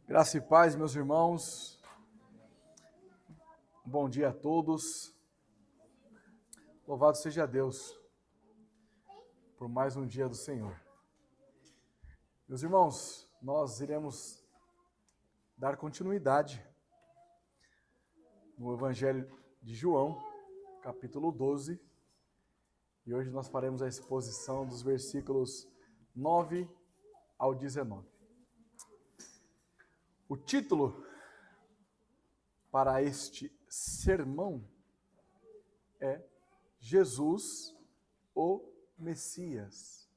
Graça e paz, meus irmãos. Bom dia a todos. Louvado seja Deus por mais um dia do Senhor. Meus irmãos, nós iremos dar continuidade no Evangelho de João, capítulo 12, e hoje nós faremos a exposição dos versículos 9 ao 19. O título para este sermão é Jesus, o Messias.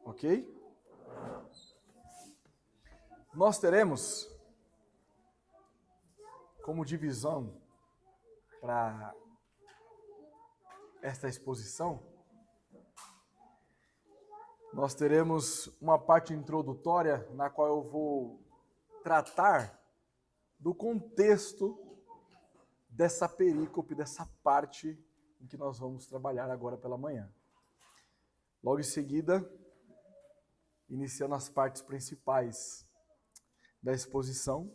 Ok? Nós teremos como divisão para esta exposição, nós teremos uma parte introdutória na qual eu vou tratar do contexto dessa perícope, dessa parte em que nós vamos trabalhar agora pela manhã. Logo em seguida, iniciando as partes principais da exposição,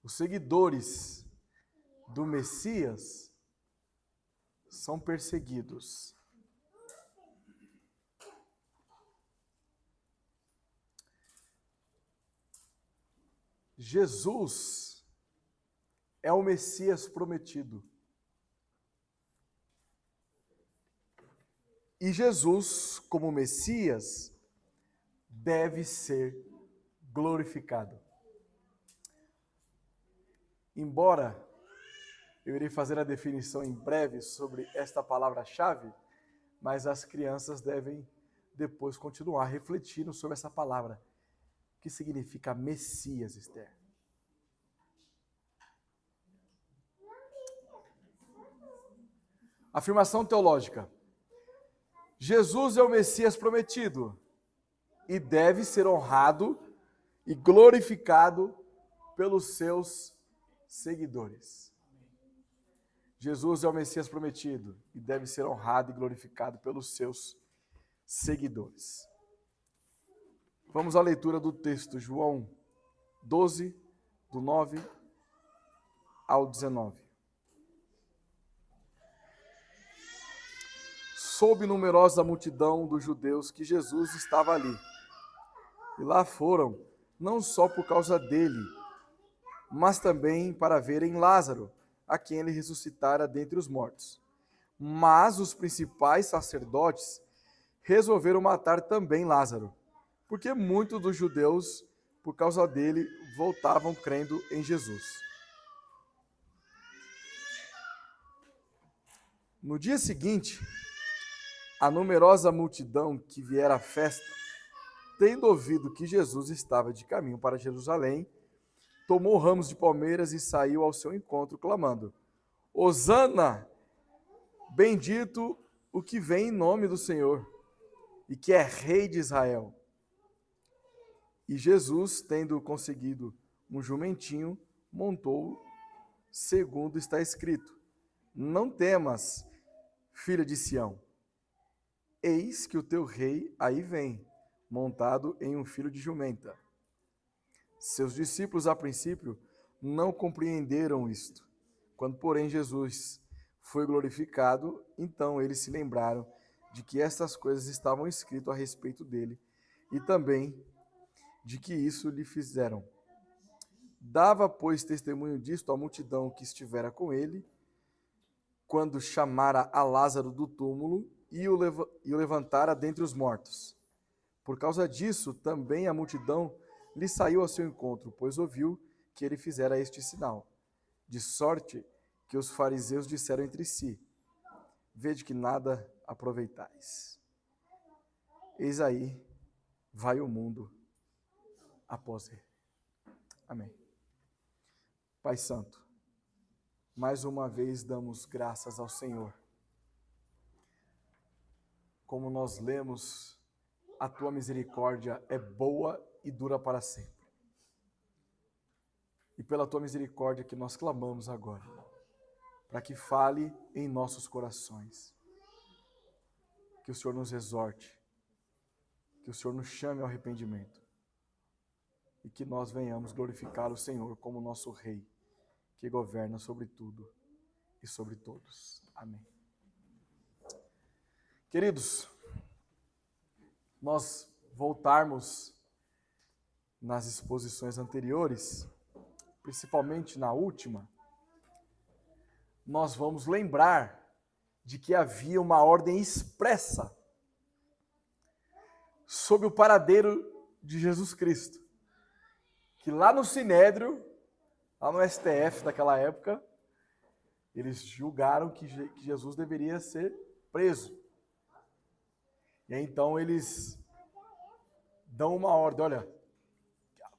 os seguidores do Messias são perseguidos. Jesus é o Messias prometido. E Jesus, como Messias, deve ser glorificado. Embora eu irei fazer a definição em breve sobre esta palavra-chave, mas as crianças devem depois continuar refletindo sobre essa palavra. O que significa Messias, Esther? Afirmação teológica. Jesus é o Messias prometido e deve ser honrado e glorificado pelos seus seguidores. Jesus é o Messias prometido e deve ser honrado e glorificado pelos seus seguidores. Vamos à leitura do texto, João 12, do 9 ao 19. Soube numerosa multidão dos judeus que Jesus estava ali. E lá foram, não só por causa dele, mas também para verem Lázaro, a quem ele ressuscitara dentre os mortos. Mas os principais sacerdotes resolveram matar também Lázaro, porque muitos dos judeus, por causa dele, voltavam crendo em Jesus. No dia seguinte, a numerosa multidão que viera à festa, tendo ouvido que Jesus estava de caminho para Jerusalém, tomou ramos de palmeiras e saiu ao seu encontro, clamando: Hosana! Bendito o que vem em nome do Senhor, e que é Rei de Israel. E Jesus, tendo conseguido um jumentinho, montou, segundo está escrito: Não temas, filha de Sião. Eis que o teu rei aí vem, montado em um filho de jumenta. Seus discípulos, a princípio, não compreenderam isto. Quando, porém, Jesus foi glorificado, então eles se lembraram de que estas coisas estavam escritas a respeito dele e também de que isso lhe fizeram. Dava, pois, testemunho disto à multidão que estivera com ele, quando chamara a Lázaro do túmulo e o levantara dentre os mortos. Por causa disso, também a multidão lhe saiu ao seu encontro, pois ouviu que ele fizera este sinal. De sorte que os fariseus disseram entre si: Vede que nada aproveitais. Eis aí, vai o mundo após ele. Amém. Pai Santo, mais uma vez damos graças ao Senhor. Como nós lemos, a tua misericórdia é boa e dura para sempre. E pela tua misericórdia que nós clamamos agora, para que fale em nossos corações. Que o Senhor nos exorte, que Que o Senhor nos chame ao arrependimento e que nós venhamos glorificar o Senhor como nosso Rei, que governa sobre tudo e sobre todos. Amém. Queridos, nós voltarmos nas exposições anteriores, principalmente na última, nós vamos lembrar de que havia uma ordem expressa sobre o paradeiro de Jesus Cristo. Que lá no Sinédrio, lá no STF daquela época, eles julgaram que Jesus deveria ser preso. E aí, então eles dão uma ordem, olha,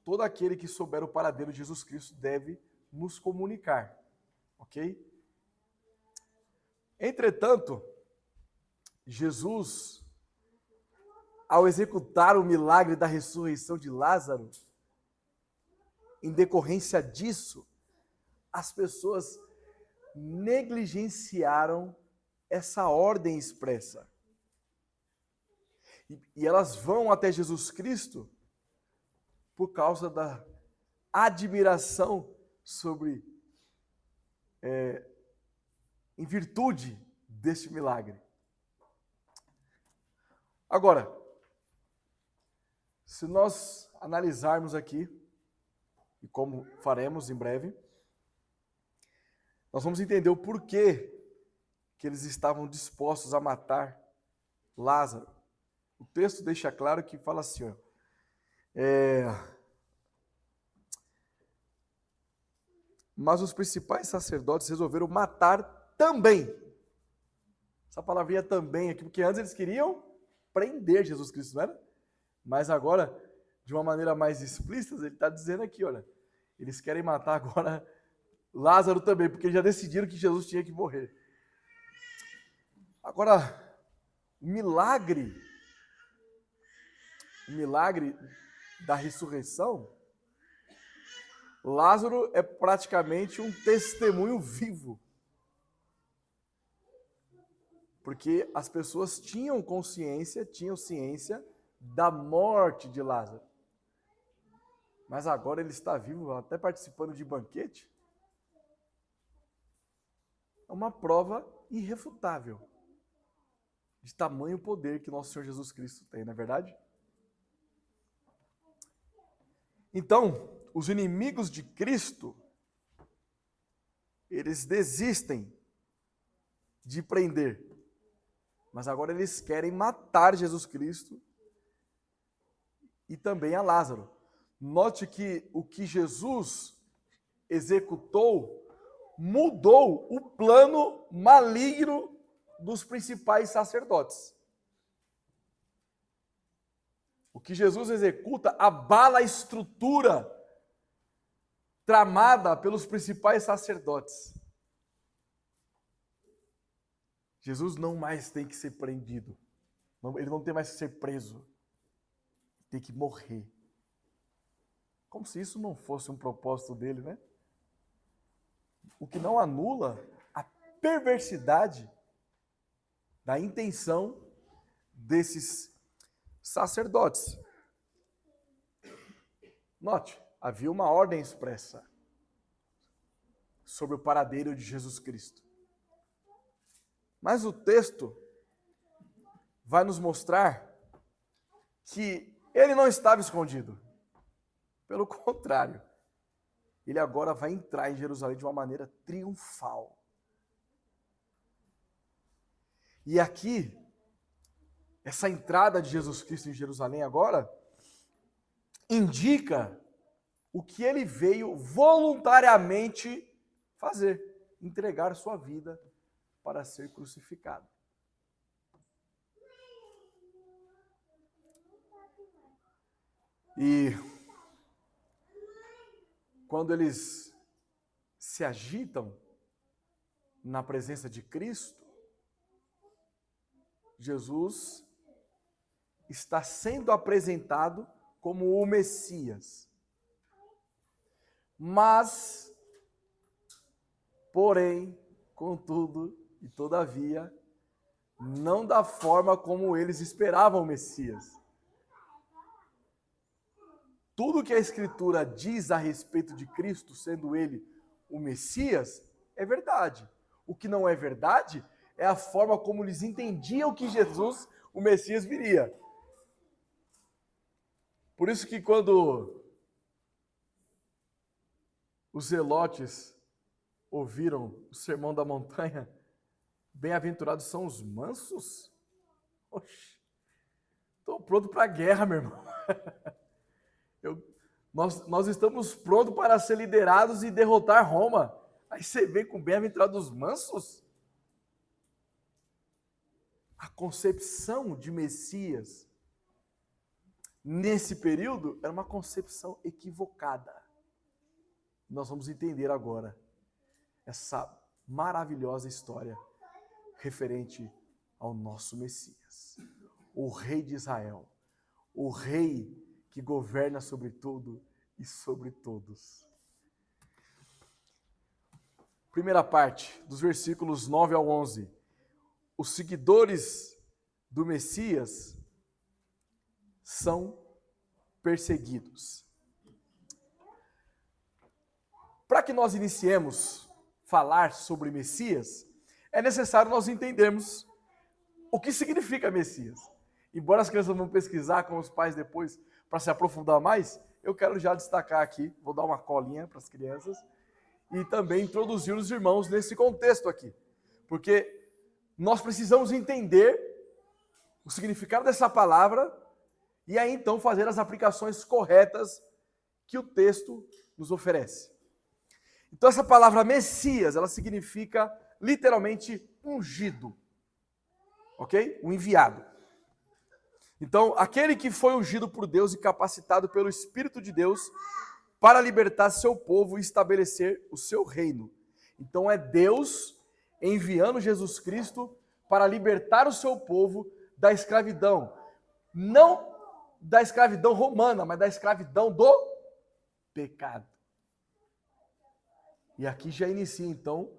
todo aquele que souber o paradeiro de Jesus Cristo deve nos comunicar, ok? Entretanto, Jesus, ao executar o milagre da ressurreição de Lázaro, em decorrência disso, as pessoas negligenciaram essa ordem expressa. E elas vão até Jesus Cristo por causa da admiração sobre, em virtude deste milagre. Agora, se nós analisarmos aqui, e como faremos em breve, nós vamos entender o porquê que eles estavam dispostos a matar Lázaro. O texto deixa claro que fala assim, ó, mas os principais sacerdotes resolveram matar também. Essa palavrinha também aqui, porque antes eles queriam prender Jesus Cristo, não era? Mas agora, de uma maneira mais explícita, ele está dizendo aqui, olha, eles querem matar agora Lázaro também, porque já decidiram que Jesus tinha que morrer. Agora, o milagre da ressurreição, Lázaro é praticamente um testemunho vivo. Porque as pessoas tinham ciência da morte de Lázaro. Mas agora ele está vivo, até participando de banquete. É uma prova irrefutável de tamanho poder que nosso Senhor Jesus Cristo tem, não é verdade? Então, os inimigos de Cristo, eles desistem de prender, mas agora eles querem matar Jesus Cristo e também a Lázaro. Note que o que Jesus executou mudou o plano maligno dos principais sacerdotes. O que Jesus executa abala a estrutura tramada pelos principais sacerdotes. Jesus não mais tem que ser prendido. Ele não tem mais que ser preso. Tem que morrer. Como se isso não fosse um propósito dele, né? O que não anula a perversidade da intenção desses sacerdotes. Note, havia uma ordem expressa sobre o paradeiro de Jesus Cristo. Mas o texto vai nos mostrar que ele não estava escondido. Pelo contrário, ele agora vai entrar em Jerusalém de uma maneira triunfal. E aqui, essa entrada de Jesus Cristo em Jerusalém agora indica o que ele veio voluntariamente fazer, entregar sua vida para ser crucificado. E quando eles se agitam na presença de Cristo, Jesus está sendo apresentado como o Messias. Mas, porém, contudo e todavia, não da forma como eles esperavam o Messias. tudo que a Escritura diz a respeito de Cristo, sendo ele o Messias, é verdade. O que não é verdade é a forma como eles entendiam que Jesus, o Messias, viria. Por isso que quando os zelotes ouviram o Sermão da Montanha, bem-aventurados são os mansos? Oxe, estou pronto para a guerra, meu irmão. Nós estamos prontos para ser liderados e derrotar Roma. Aí você vem com bem-aventurados mansos? A concepção de Messias nesse período era uma concepção equivocada. Nós vamos entender agora essa maravilhosa história referente ao nosso Messias, o Rei de Israel, o Rei que governa sobre tudo e sobre todos. Primeira parte, dos versículos 9 ao 11. Os seguidores do Messias são perseguidos. Para que nós iniciemos falar sobre Messias, é necessário nós entendermos o que significa Messias. Embora as crianças vão pesquisar com os pais depois para se aprofundar mais, eu quero já destacar aqui, vou dar uma colinha para as crianças e também introduzir os irmãos nesse contexto aqui. Porque nós precisamos entender o significado dessa palavra e aí então fazer as aplicações corretas que o texto nos oferece. Então essa palavra Messias, ela significa literalmente ungido, ok? O enviado. Então, aquele que foi ungido por Deus e capacitado pelo Espírito de Deus para libertar seu povo e estabelecer o seu reino. Então é Deus enviando Jesus Cristo para libertar o seu povo da escravidão. Não da escravidão romana, mas da escravidão do pecado. E aqui já inicia, então,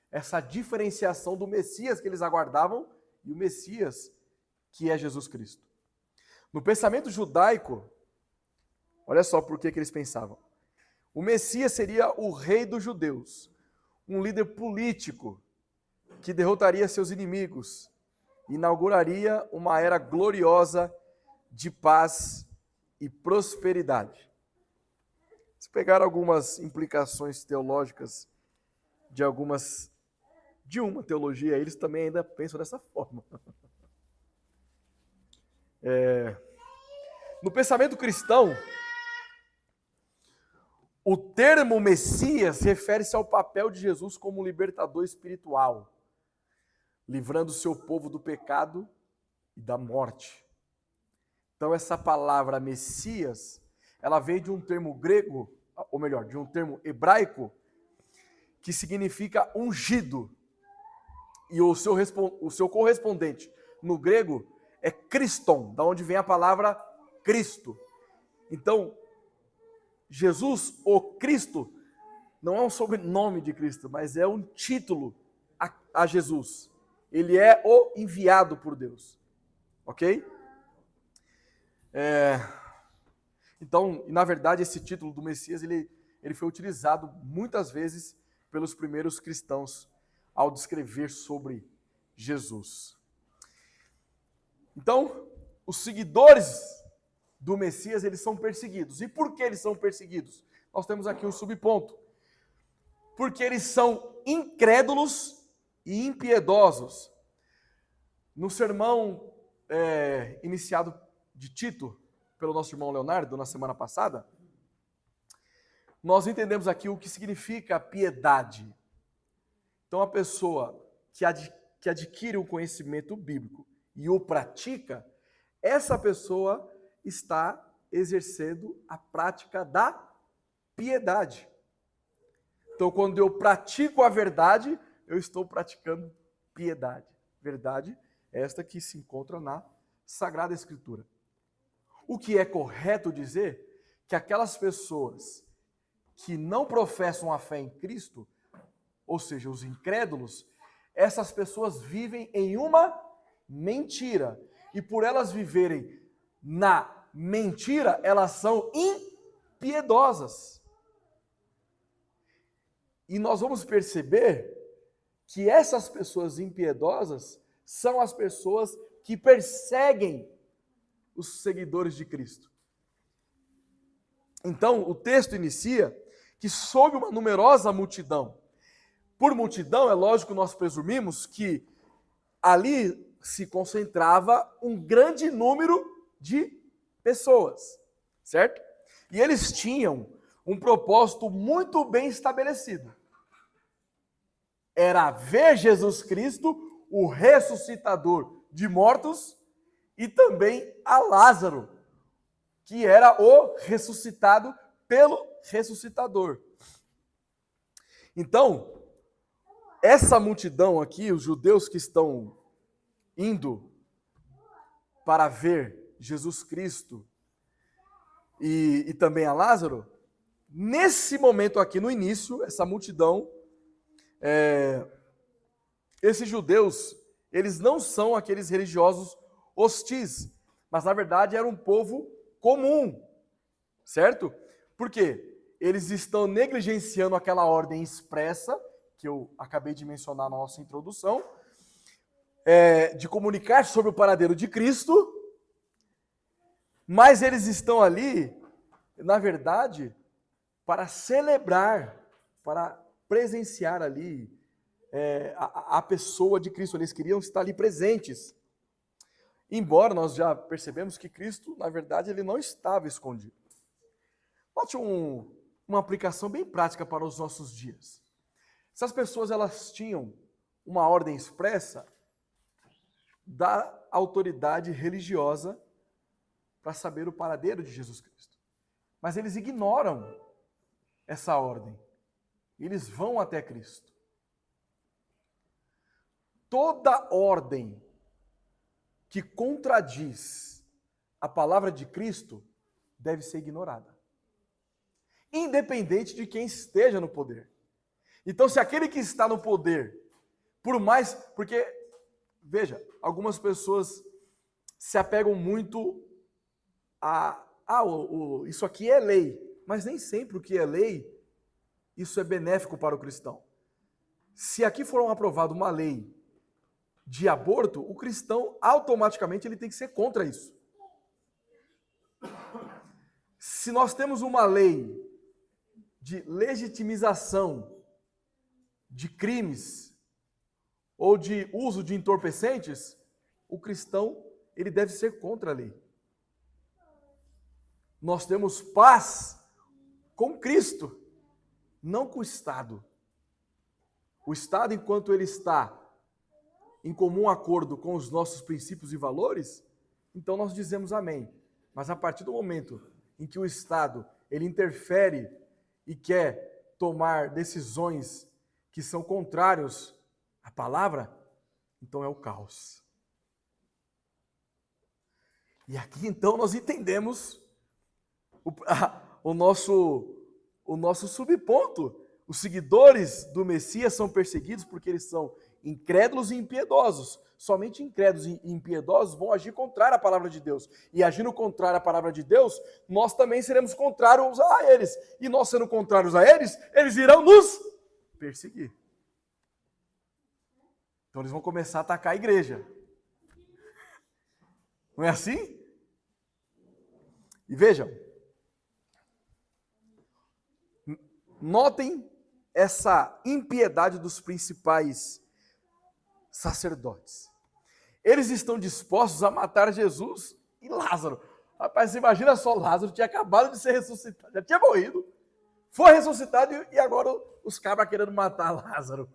essa diferenciação do Messias que eles aguardavam e o Messias que é Jesus Cristo. No pensamento judaico, olha só por que eles pensavam. O Messias seria o rei dos judeus, um líder político que derrotaria seus inimigos, inauguraria uma era gloriosa de paz e prosperidade. Se pegar algumas implicações teológicas de uma teologia, eles também ainda pensam dessa forma. No pensamento cristão, o termo Messias refere-se ao papel de Jesus como libertador espiritual, livrando o seu povo do pecado e da morte. Então essa palavra Messias, ela veio de um termo grego, ou melhor, de um termo hebraico, que significa ungido. E o seu correspondente no grego é Christon, da onde vem a palavra Cristo. Então, Jesus, o Cristo, não é um sobrenome de Cristo, mas é um título a Jesus. Ele é o enviado por Deus. Ok? Então, na verdade, esse título do Messias, ele foi utilizado muitas vezes pelos primeiros cristãos ao descrever sobre Jesus. Então, os seguidores do Messias, eles são perseguidos. E por que eles são perseguidos? Nós temos aqui um subponto. Porque eles são incrédulos e impiedosos. No sermão iniciado de Tito, pelo nosso irmão Leonardo, na semana passada, nós entendemos aqui o que significa piedade. Então, a pessoa que adquire o conhecimento bíblico e o pratica, essa pessoa está exercendo a prática da piedade. Então, quando eu pratico a verdade, eu estou praticando piedade. Verdade é esta que se encontra na Sagrada Escritura. O que é correto dizer que aquelas pessoas que não professam a fé em Cristo, ou seja, os incrédulos, essas pessoas vivem em uma mentira. E por elas viverem na mentira, elas são piedosas. E nós vamos perceber que essas pessoas impiedosas são as pessoas que perseguem os seguidores de Cristo. Então, o texto inicia que sob uma numerosa multidão. Por multidão, é lógico, nós presumimos que ali se concentrava um grande número de pessoas, certo? E eles tinham um propósito muito bem estabelecido. Era ver Jesus Cristo, o ressuscitador de mortos, e também a Lázaro, que era o ressuscitado pelo ressuscitador. Então, essa multidão aqui, os judeus que estão indo para ver Jesus Cristo e também a Lázaro, nesse momento aqui no início, essa multidão, esses judeus, eles não são aqueles religiosos hostis, mas na verdade era um povo comum, certo? Por quê? Eles estão negligenciando aquela ordem expressa, que eu acabei de mencionar na nossa introdução, de comunicar sobre o paradeiro de Cristo, mas eles estão ali, na verdade, para celebrar, para presenciar ali a pessoa de Cristo. Eles queriam estar ali presentes. Embora nós já percebemos que Cristo, na verdade, ele não estava escondido. Note uma aplicação bem prática para os nossos dias. Essas pessoas, elas tinham uma ordem expressa da autoridade religiosa para saber o paradeiro de Jesus Cristo. Mas eles ignoram essa ordem. Eles vão até Cristo. Toda ordem que contradiz a palavra de Cristo deve ser ignorada, independente de quem esteja no poder. Então, se aquele que está no poder, porque, veja, algumas pessoas se apegam muito isso aqui é lei, mas nem sempre o que é lei, isso é benéfico para o cristão. Se aqui for aprovada uma lei de aborto, o cristão automaticamente ele tem que ser contra isso. Se nós temos uma lei de legitimização de crimes ou de uso de entorpecentes, o cristão ele deve ser contra a lei. Nós temos paz com Cristo, não com o Estado. O Estado, enquanto ele está em comum acordo com os nossos princípios e valores, então nós dizemos amém. Mas a partir do momento em que o Estado ele interfere e quer tomar decisões que são contrários à palavra, então é o caos. E aqui então nós entendemos o nosso subponto. Os seguidores do Messias são perseguidos porque eles são incrédulos e impiedosos. Somente incrédulos e impiedosos vão agir contrário à palavra de Deus. E agindo contrário à palavra de Deus, nós também seremos contrários a eles. E nós sendo contrários a eles, eles irão nos perseguir. Então eles vão começar a atacar a igreja. Não é assim? E vejam, notem essa impiedade dos principais sacerdotes. Eles estão dispostos a matar Jesus e Lázaro. Rapaz, você imagina só, Lázaro tinha acabado de ser ressuscitado, já tinha morrido, foi ressuscitado e agora os cabras querendo matar Lázaro.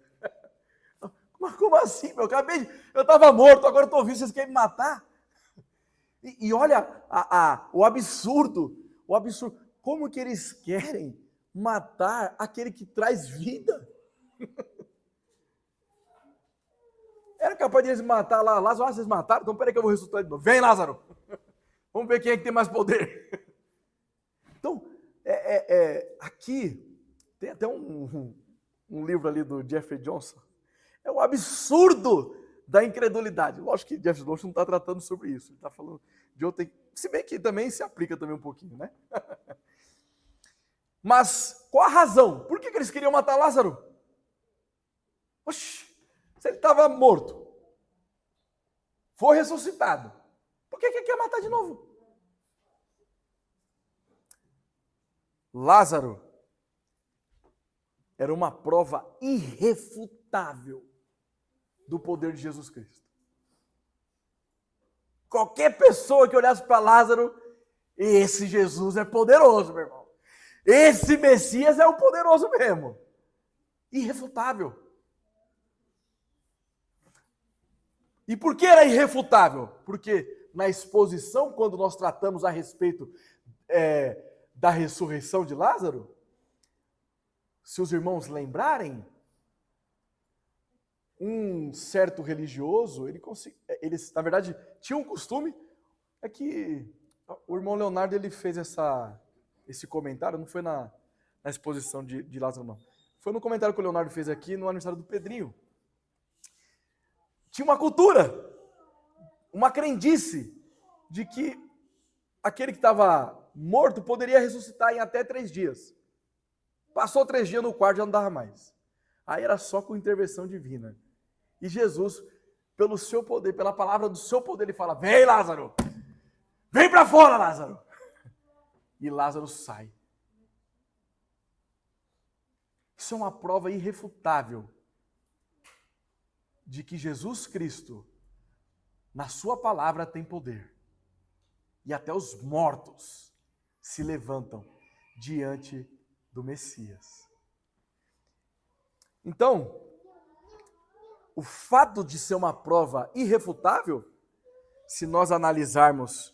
Mas como assim, meu? Eu estava morto, agora estou vivo, vocês querem me matar? E olha o absurdo, como que eles querem matar aquele que traz vida? Era capaz de eles matar lá, Lázaro, vocês mataram? Então peraí que eu vou ressuscitar de novo. Vem, Lázaro! Vamos ver quem é que tem mais poder. Então, aqui, tem até um livro ali do Jeffrey Johnson, é o absurdo da incredulidade. Lógico que Jeffrey Johnson não está tratando sobre isso, ele está falando de outra, se bem que também se aplica também um pouquinho, né? Mas qual a razão? Por que eles queriam matar Lázaro? Oxi, se ele estava morto, foi ressuscitado, por que quer matar de novo? Lázaro era uma prova irrefutável do poder de Jesus Cristo. Qualquer pessoa que olhasse para Lázaro, esse Jesus é poderoso, meu irmão. Esse Messias é o poderoso mesmo. Irrefutável. E por que era irrefutável? Porque na exposição, quando nós tratamos a respeito da ressurreição de Lázaro, se os irmãos lembrarem, um certo religioso, eles na verdade tinham um costume, é que o irmão Leonardo ele fez esse comentário, não foi na exposição de Lázaro não, foi no comentário que o Leonardo fez aqui no aniversário do Pedrinho. Tinha uma cultura, uma crendice de que aquele que estava morto poderia ressuscitar em até 3 dias. Passou 3 dias no quarto, já não dava mais. Aí era só com intervenção divina. E Jesus, pelo seu poder, pela palavra do seu poder, ele fala: vem, Lázaro! Vem para fora, Lázaro! E Lázaro sai. Isso é uma prova irrefutável de que Jesus Cristo, na sua palavra, tem poder. E até os mortos se levantam diante do Messias. Então, o fato de ser uma prova irrefutável, se nós analisarmos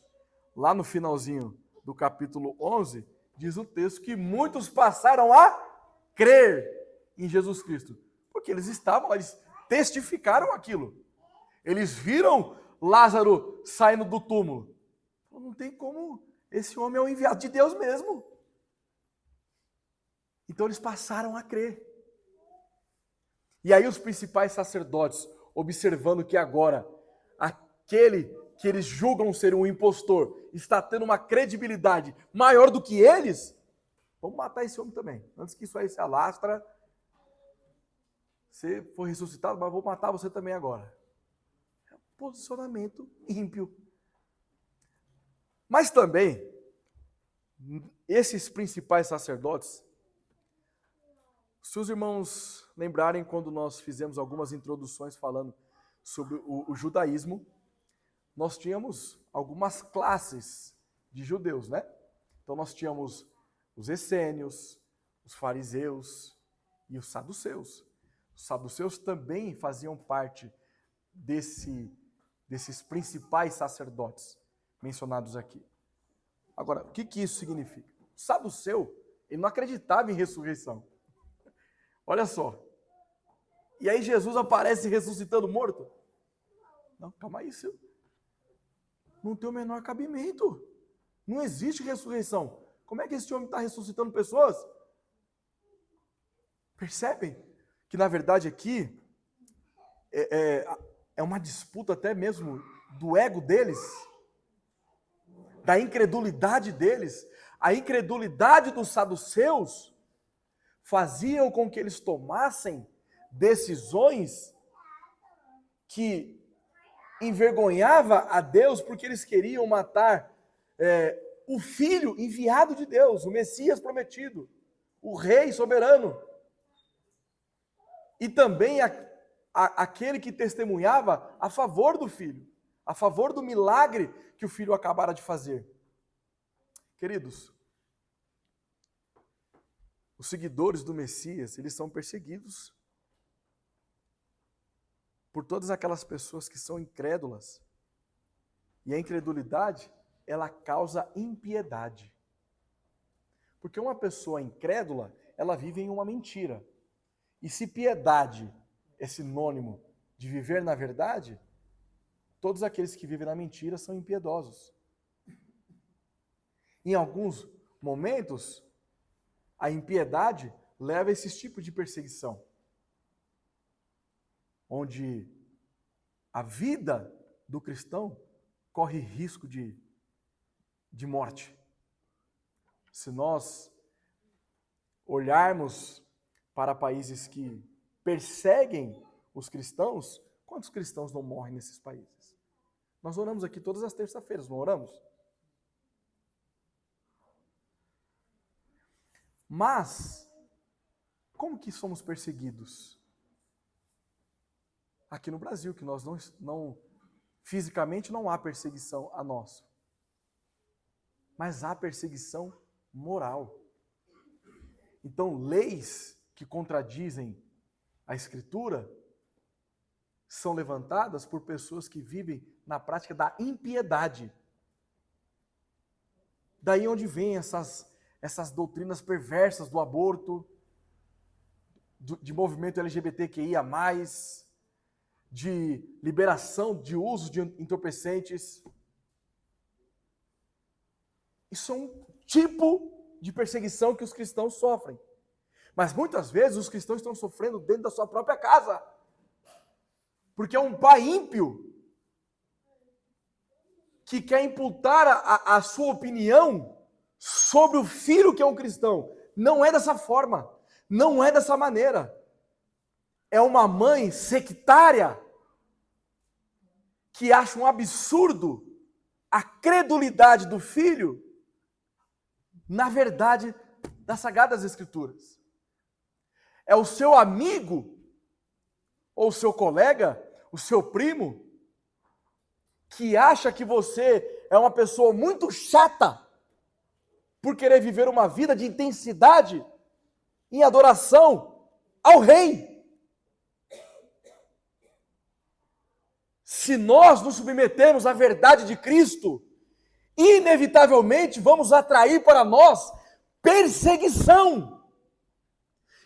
lá no finalzinho do capítulo 11, diz o texto que muitos passaram a crer em Jesus Cristo. Porque eles estavam, eles testificaram aquilo. Eles viram Lázaro saindo do túmulo. Não tem como, esse homem é o enviado de Deus mesmo. Então eles passaram a crer. E aí os principais sacerdotes, observando que agora aquele que eles julgam ser um impostor está tendo uma credibilidade maior do que eles, vamos matar esse homem também. Antes que isso aí se alastra, você foi ressuscitado, mas vou matar você também agora. É um posicionamento ímpio. Mas também, esses principais sacerdotes, se os irmãos lembrarem quando nós fizemos algumas introduções falando sobre o judaísmo, nós tínhamos algumas classes de judeus, né? Então nós tínhamos os essênios, os fariseus e os saduceus. Os saduceus também faziam parte desses principais sacerdotes mencionados aqui. Agora, o que isso significa? O saduceu, ele não acreditava em ressurreição. Olha só. E aí Jesus aparece ressuscitando morto? Não, calma aí, seu. Não tem o menor cabimento. Não existe ressurreição. Como é que esse homem está ressuscitando pessoas? Percebem que, na verdade, aqui é uma disputa até mesmo do ego deles, da incredulidade deles. A incredulidade dos saduceus faziam com que eles tomassem decisões que envergonhava a Deus, porque eles queriam matar o filho enviado de Deus, o Messias prometido, o rei soberano. E também aquele que testemunhava a favor do filho, a favor do milagre que o filho acabara de fazer. Queridos, os seguidores do Messias, eles são perseguidos por todas aquelas pessoas que são incrédulas. E a incredulidade, ela causa impiedade. Porque uma pessoa incrédula, ela vive em uma mentira. E se piedade é sinônimo de viver na verdade, todos aqueles que vivem na mentira são impiedosos. Em alguns momentos, a impiedade leva a esse tipo de perseguição, onde a vida do cristão corre risco de morte. Se nós olharmos para países que perseguem os cristãos, quantos cristãos não morrem nesses países? Nós oramos aqui todas as terças-feiras, não oramos? Mas, como que somos perseguidos? Aqui no Brasil, que nós não fisicamente não há perseguição a nós. Mas há perseguição moral. Então, leis que contradizem a Escritura são levantadas por pessoas que vivem na prática da impiedade. Daí onde vêm essas doutrinas perversas do aborto, de movimento LGBTQIA+, de liberação de uso de entorpecentes. Isso é um tipo de perseguição que os cristãos sofrem. Mas muitas vezes os cristãos estão sofrendo dentro da sua própria casa. Porque é um pai ímpio que quer imputar a sua opinião sobre o filho que é um cristão. Não é dessa forma. Não é dessa maneira. É uma mãe sectária que acha um absurdo a credulidade do filho na verdade das Sagradas Escrituras. É o seu amigo, ou o seu colega, o seu primo, que acha que você é uma pessoa muito chata por querer viver uma vida de intensidade em adoração ao Rei. Se nós nos submetermos à verdade de Cristo, inevitavelmente vamos atrair para nós perseguição.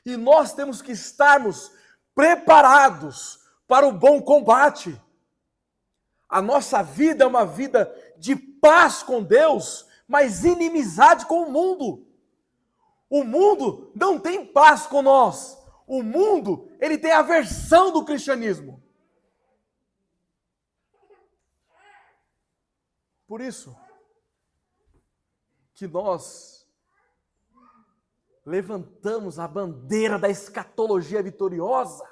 E nós temos que estarmos preparados para o bom combate. A nossa vida é uma vida de paz com Deus, mas inimizade com o mundo. O mundo não tem paz com nós. O mundo, ele tem aversão do cristianismo. Por isso que nós levantamos a bandeira da escatologia vitoriosa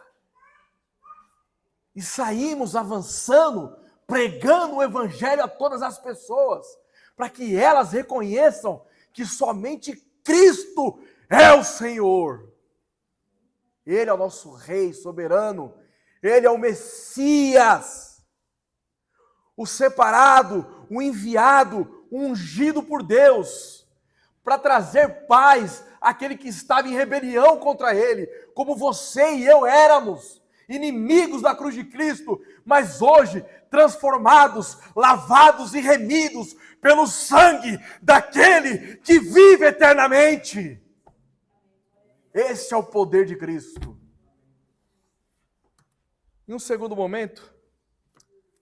e saímos avançando, pregando o evangelho a todas as pessoas, para que elas reconheçam que somente Cristo é o Senhor. Ele é o nosso Rei soberano, Ele é o Messias, o separado, o enviado, o ungido por Deus, para trazer paz àquele que estava em rebelião contra Ele, como você e eu éramos, inimigos da cruz de Cristo, mas hoje transformados, lavados e remidos pelo sangue daquele que vive eternamente. Esse é o poder de Cristo. Em um segundo momento,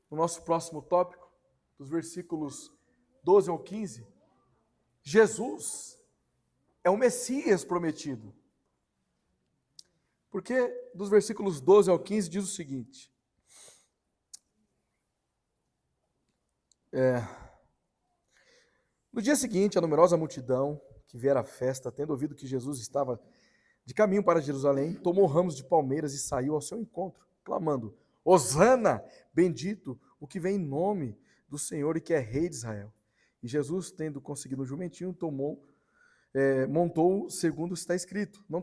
no nosso próximo tópico, dos versículos 12 ao 15, Jesus é o Messias prometido. Porque dos versículos 12 ao 15 diz o seguinte: no dia seguinte, a numerosa multidão que viera à festa, tendo ouvido que Jesus estava de caminho para Jerusalém, tomou ramos de palmeiras e saiu ao seu encontro, clamando: Hosana, bendito o que vem em nome do Senhor e que é Rei de Israel. E Jesus, tendo conseguido um jumentinho, montou segundo está escrito: Não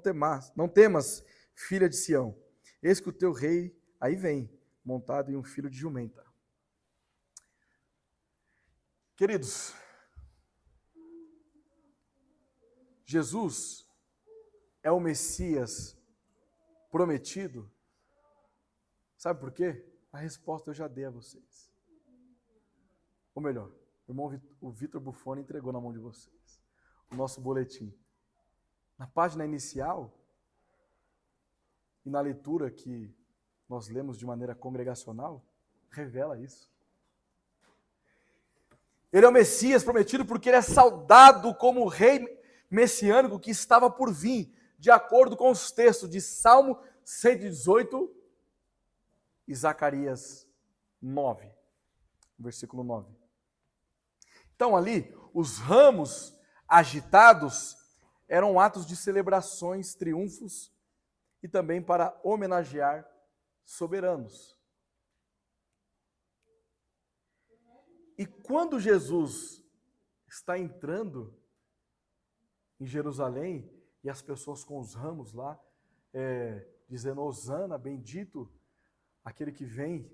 temas, filha de Sião, eis que o teu rei aí vem, montado em um filho de jumenta. Queridos, Jesus é o Messias prometido. Sabe por quê? A resposta eu já dei a vocês. Ou melhor, o irmão o Vitor Buffoni entregou na mão de vocês o nosso boletim. Na página inicial e na leitura que nós lemos de maneira congregacional, revela isso. Ele é o Messias prometido porque ele é saudado como o rei messiânico que estava por vir, de acordo com os textos de Salmo 118 e Zacarias 9, versículo 9. Então ali, os ramos agitados eram atos de celebrações, triunfos e também para homenagear soberanos. E quando Jesus está entrando em Jerusalém, e as pessoas com os ramos lá, dizendo, Hosana, bendito aquele que vem,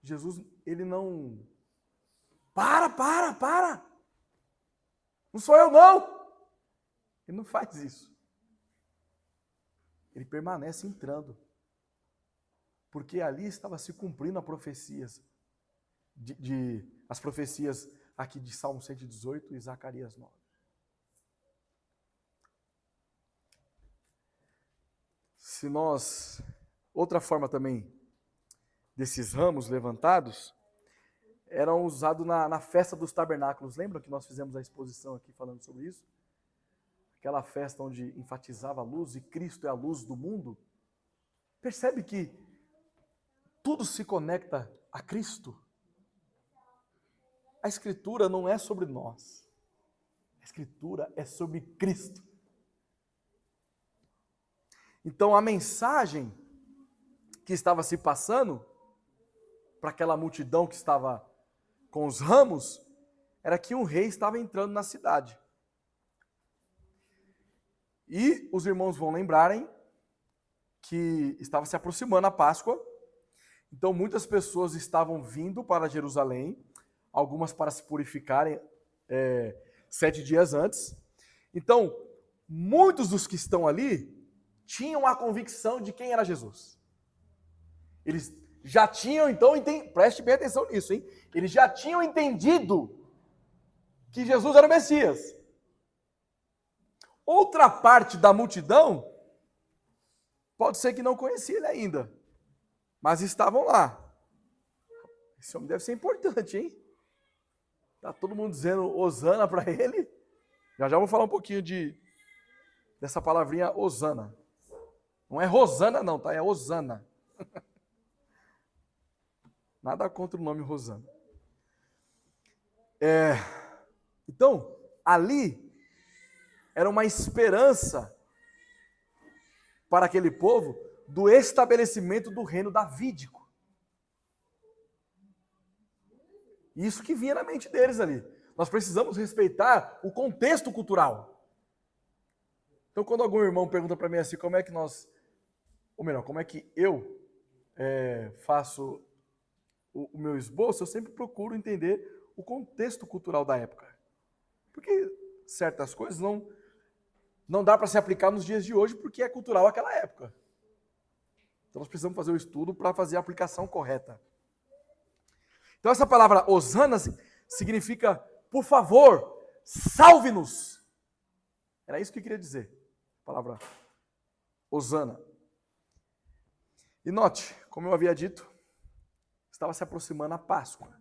Jesus, ele não... Para! Não sou eu, não! Ele não faz isso. Ele permanece entrando. Porque ali estava se cumprindo as profecias, as profecias aqui de Salmo 118 e Zacarias 9. Se nós... Outra forma também desses ramos levantados eram usados na festa dos tabernáculos. Lembram que nós fizemos a exposição aqui falando sobre isso? Aquela festa onde enfatizava a luz e Cristo é a luz do mundo. Percebe que tudo se conecta a Cristo? A Escritura não é sobre nós. A Escritura é sobre Cristo. Então a mensagem que estava se passando para aquela multidão que estava com os ramos era que um rei estava entrando na cidade. E os irmãos vão lembrarem que estava se aproximando a Páscoa, então muitas pessoas estavam vindo para Jerusalém, algumas para se purificarem 7 dias antes. Então, muitos dos que estão ali tinham a convicção de quem era Jesus. Eles já tinham, então, preste bem atenção nisso, hein? Eles já tinham entendido que Jesus era o Messias. Outra parte da multidão pode ser que não conhecia ele ainda, mas estavam lá. Esse homem deve ser importante, hein? Tá todo mundo dizendo Hosana para ele. Já vou falar um pouquinho dessa palavrinha Hosana. Não é Rosana não, tá? É Hosana. Nada contra o nome Rosana. Então, ali era uma esperança para aquele povo do estabelecimento do reino davídico. Isso que vinha na mente deles ali. Nós precisamos respeitar o contexto cultural. Então, quando algum irmão pergunta para mim assim, como é que eu faço o meu esboço, eu sempre procuro entender o contexto cultural da época. Porque certas coisas não dá para se aplicar nos dias de hoje, porque é cultural aquela época. Então nós precisamos fazer o estudo para fazer a aplicação correta. Então essa palavra Hosana significa, por favor, salve-nos. Era isso que eu queria dizer, a palavra Hosana. E note, como eu havia dito, estava se aproximando a Páscoa,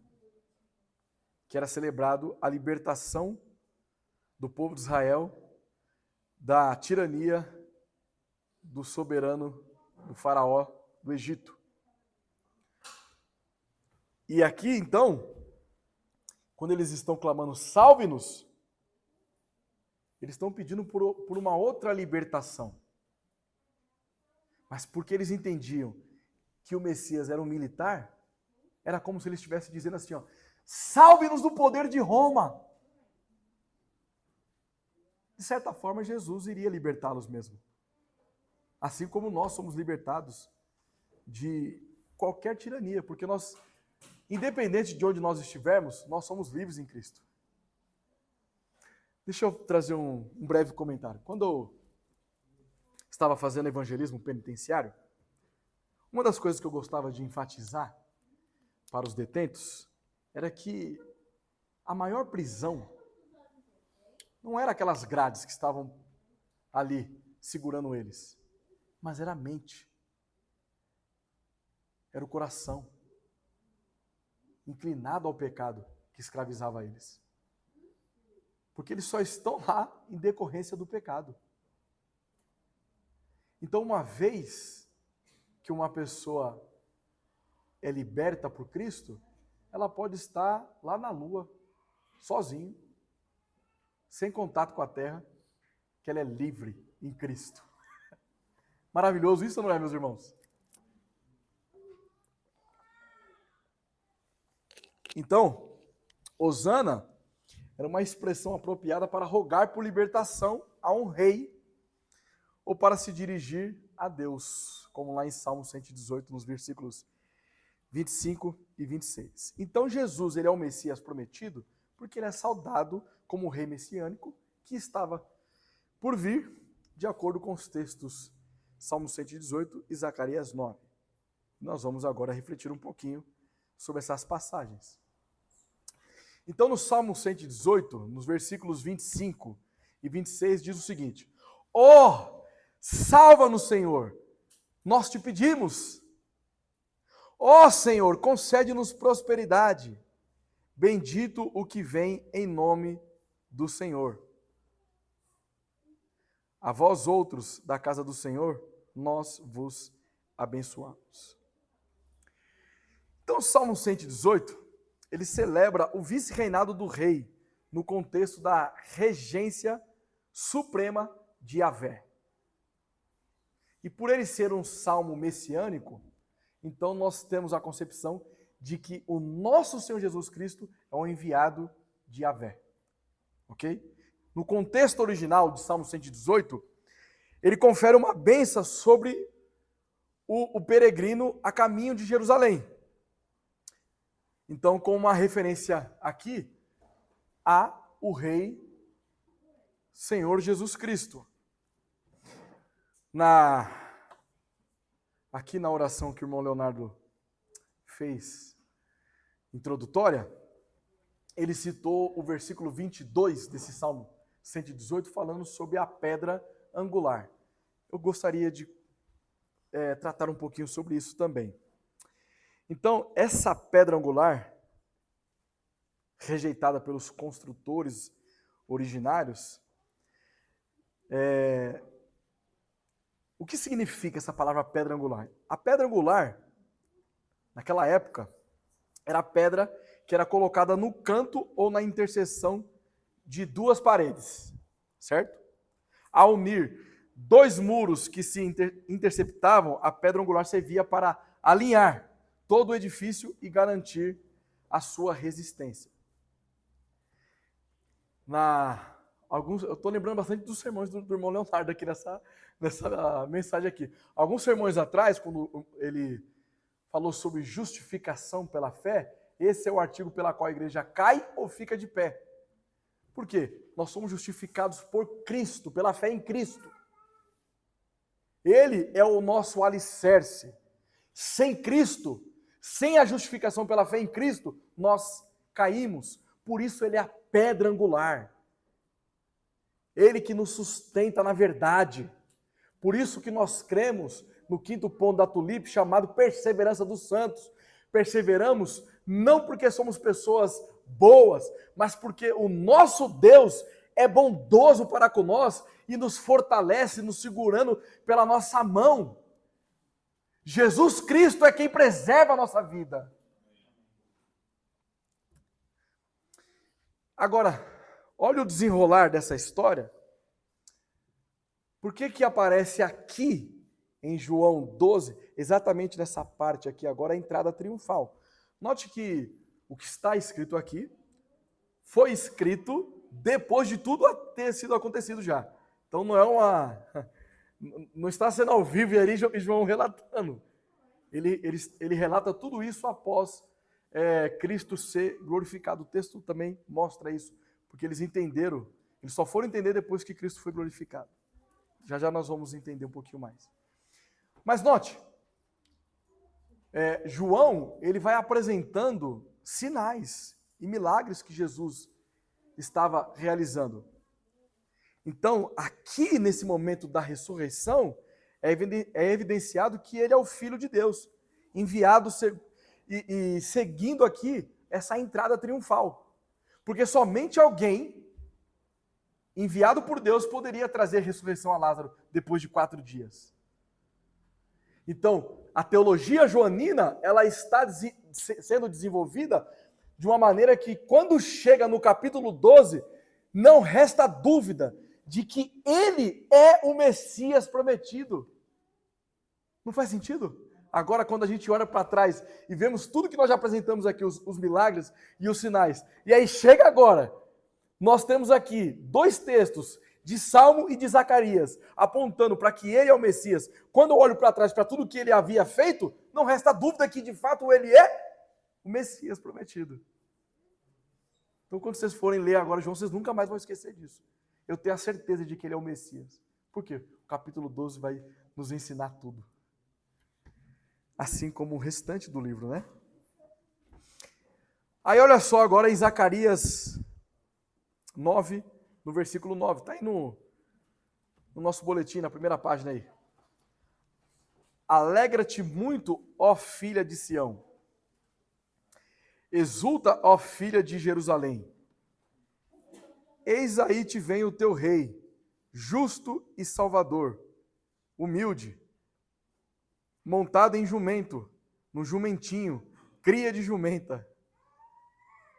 que era celebrado a libertação do povo de Israel da tirania do soberano, do faraó do Egito. E aqui, então, quando eles estão clamando, salve-nos, eles estão pedindo por uma outra libertação. Mas porque eles entendiam que o Messias era um militar, era como se ele estivesse dizendo assim, ó, salve-nos do poder de Roma. De certa forma, Jesus iria libertá-los mesmo. Assim como nós somos libertados de qualquer tirania, porque nós, independente de onde nós estivermos, nós somos livres em Cristo. Deixa eu trazer um breve comentário. Quando eu estava fazendo evangelismo penitenciário, uma das coisas que eu gostava de enfatizar para os detentos era que a maior prisão não era aquelas grades que estavam ali segurando eles, mas era a mente, era o coração inclinado ao pecado que escravizava eles. Porque eles só estão lá em decorrência do pecado. Então, uma vez que uma pessoa é liberta por Cristo, ela pode estar lá na lua, sozinho, sem contato com a terra, que ela é livre em Cristo. Maravilhoso isso, não é, meus irmãos? Então, Hosana era uma expressão apropriada para rogar por libertação a um rei ou para se dirigir a Deus, como lá em Salmo 118, nos versículos 25 e 26. Então, Jesus, ele é o Messias prometido porque ele é saudado como o rei messiânico que estava por vir, de acordo com os textos Salmo 118 e Zacarias 9. Nós vamos agora refletir um pouquinho sobre essas passagens. Então, no Salmo 118, nos versículos 25 e 26, diz o seguinte: ó, salva-nos, Senhor, nós te pedimos. Ó Senhor, concede-nos prosperidade. Bendito o que vem em nome do Senhor. A vós outros da casa do Senhor, nós vos abençoamos. Então, o Salmo 118, ele celebra o vice-reinado do rei, no contexto da regência suprema de Yahvé. E por ele ser um salmo messiânico, então nós temos a concepção de que o nosso Senhor Jesus Cristo é o enviado de Yahvé. Ok? No contexto original de Salmo 118, ele confere uma bênção sobre o peregrino a caminho de Jerusalém. Então, com uma referência aqui a o Rei Senhor Jesus Cristo. Aqui na oração que o irmão Leonardo fez, introdutória, ele citou o versículo 22 desse Salmo 118, falando sobre a pedra angular. Eu gostaria de tratar um pouquinho sobre isso também. Então, essa pedra angular, rejeitada pelos construtores originários, o que significa essa palavra pedra angular? A pedra angular, naquela época, era a pedra que era colocada no canto ou na interseção de duas paredes, certo? Ao unir dois muros que se interceptavam, a pedra angular servia para alinhar todo o edifício e garantir a sua resistência. Eu estou lembrando bastante dos sermões do irmão Leonardo aqui nessa mensagem aqui. Alguns sermões atrás, quando ele falou sobre justificação pela fé, esse é o artigo pela qual a igreja cai ou fica de pé. Por quê? Nós somos justificados por Cristo, pela fé em Cristo. Ele é o nosso alicerce. Sem Cristo, sem a justificação pela fé em Cristo, nós caímos. Por isso ele é a pedra angular. Ele que nos sustenta na verdade. Por isso que nós cremos no quinto ponto da tulipe, chamado perseverança dos santos. Perseveramos não porque somos pessoas boas, mas porque o nosso Deus é bondoso para com nós e nos fortalece, nos segurando pela nossa mão. Jesus Cristo é quem preserva a nossa vida. Agora, olha o desenrolar dessa história. Por que aparece aqui em João 12, exatamente nessa parte aqui agora, a entrada triunfal? Note que o que está escrito aqui foi escrito depois de tudo ter sido acontecido já. Então não está sendo ao vivo e ali João relatando. Ele relata tudo isso após Cristo ser glorificado. O texto também mostra isso, porque eles entenderam, eles só foram entender depois que Cristo foi glorificado. Já já nós vamos entender um pouquinho mais. Mas note, João, ele vai apresentando sinais e milagres que Jesus estava realizando. Então, aqui nesse momento da ressurreição, é evidenciado que ele é o Filho de Deus, enviado e seguindo aqui essa entrada triunfal. Porque somente alguém enviado por Deus poderia trazer ressurreição a Lázaro depois de 4 dias. Então, a teologia joanina, ela está sendo desenvolvida de uma maneira que, quando chega no capítulo 12, não resta dúvida de que ele é o Messias prometido. Não faz sentido? Agora, quando a gente olha para trás e vemos tudo que nós já apresentamos aqui, os milagres e os sinais, e aí chega agora, nós temos aqui 2 textos de Salmo e de Zacarias, apontando para que ele é o Messias. Quando eu olho para trás para tudo que ele havia feito, não resta dúvida que de fato ele é o Messias prometido. Então, quando vocês forem ler agora João, vocês nunca mais vão esquecer disso. Eu tenho a certeza de que ele é o Messias. Por quê? O capítulo 12 vai nos ensinar tudo. Assim como o restante do livro, né? Aí olha só agora em Zacarias 9, no versículo 9. Está aí no nosso boletim, na primeira página aí. Alegra-te muito, ó filha de Sião. Exulta, ó filha de Jerusalém. Eis aí te vem o teu rei, justo e salvador, humilde, montado em jumento, no jumentinho, cria de jumenta.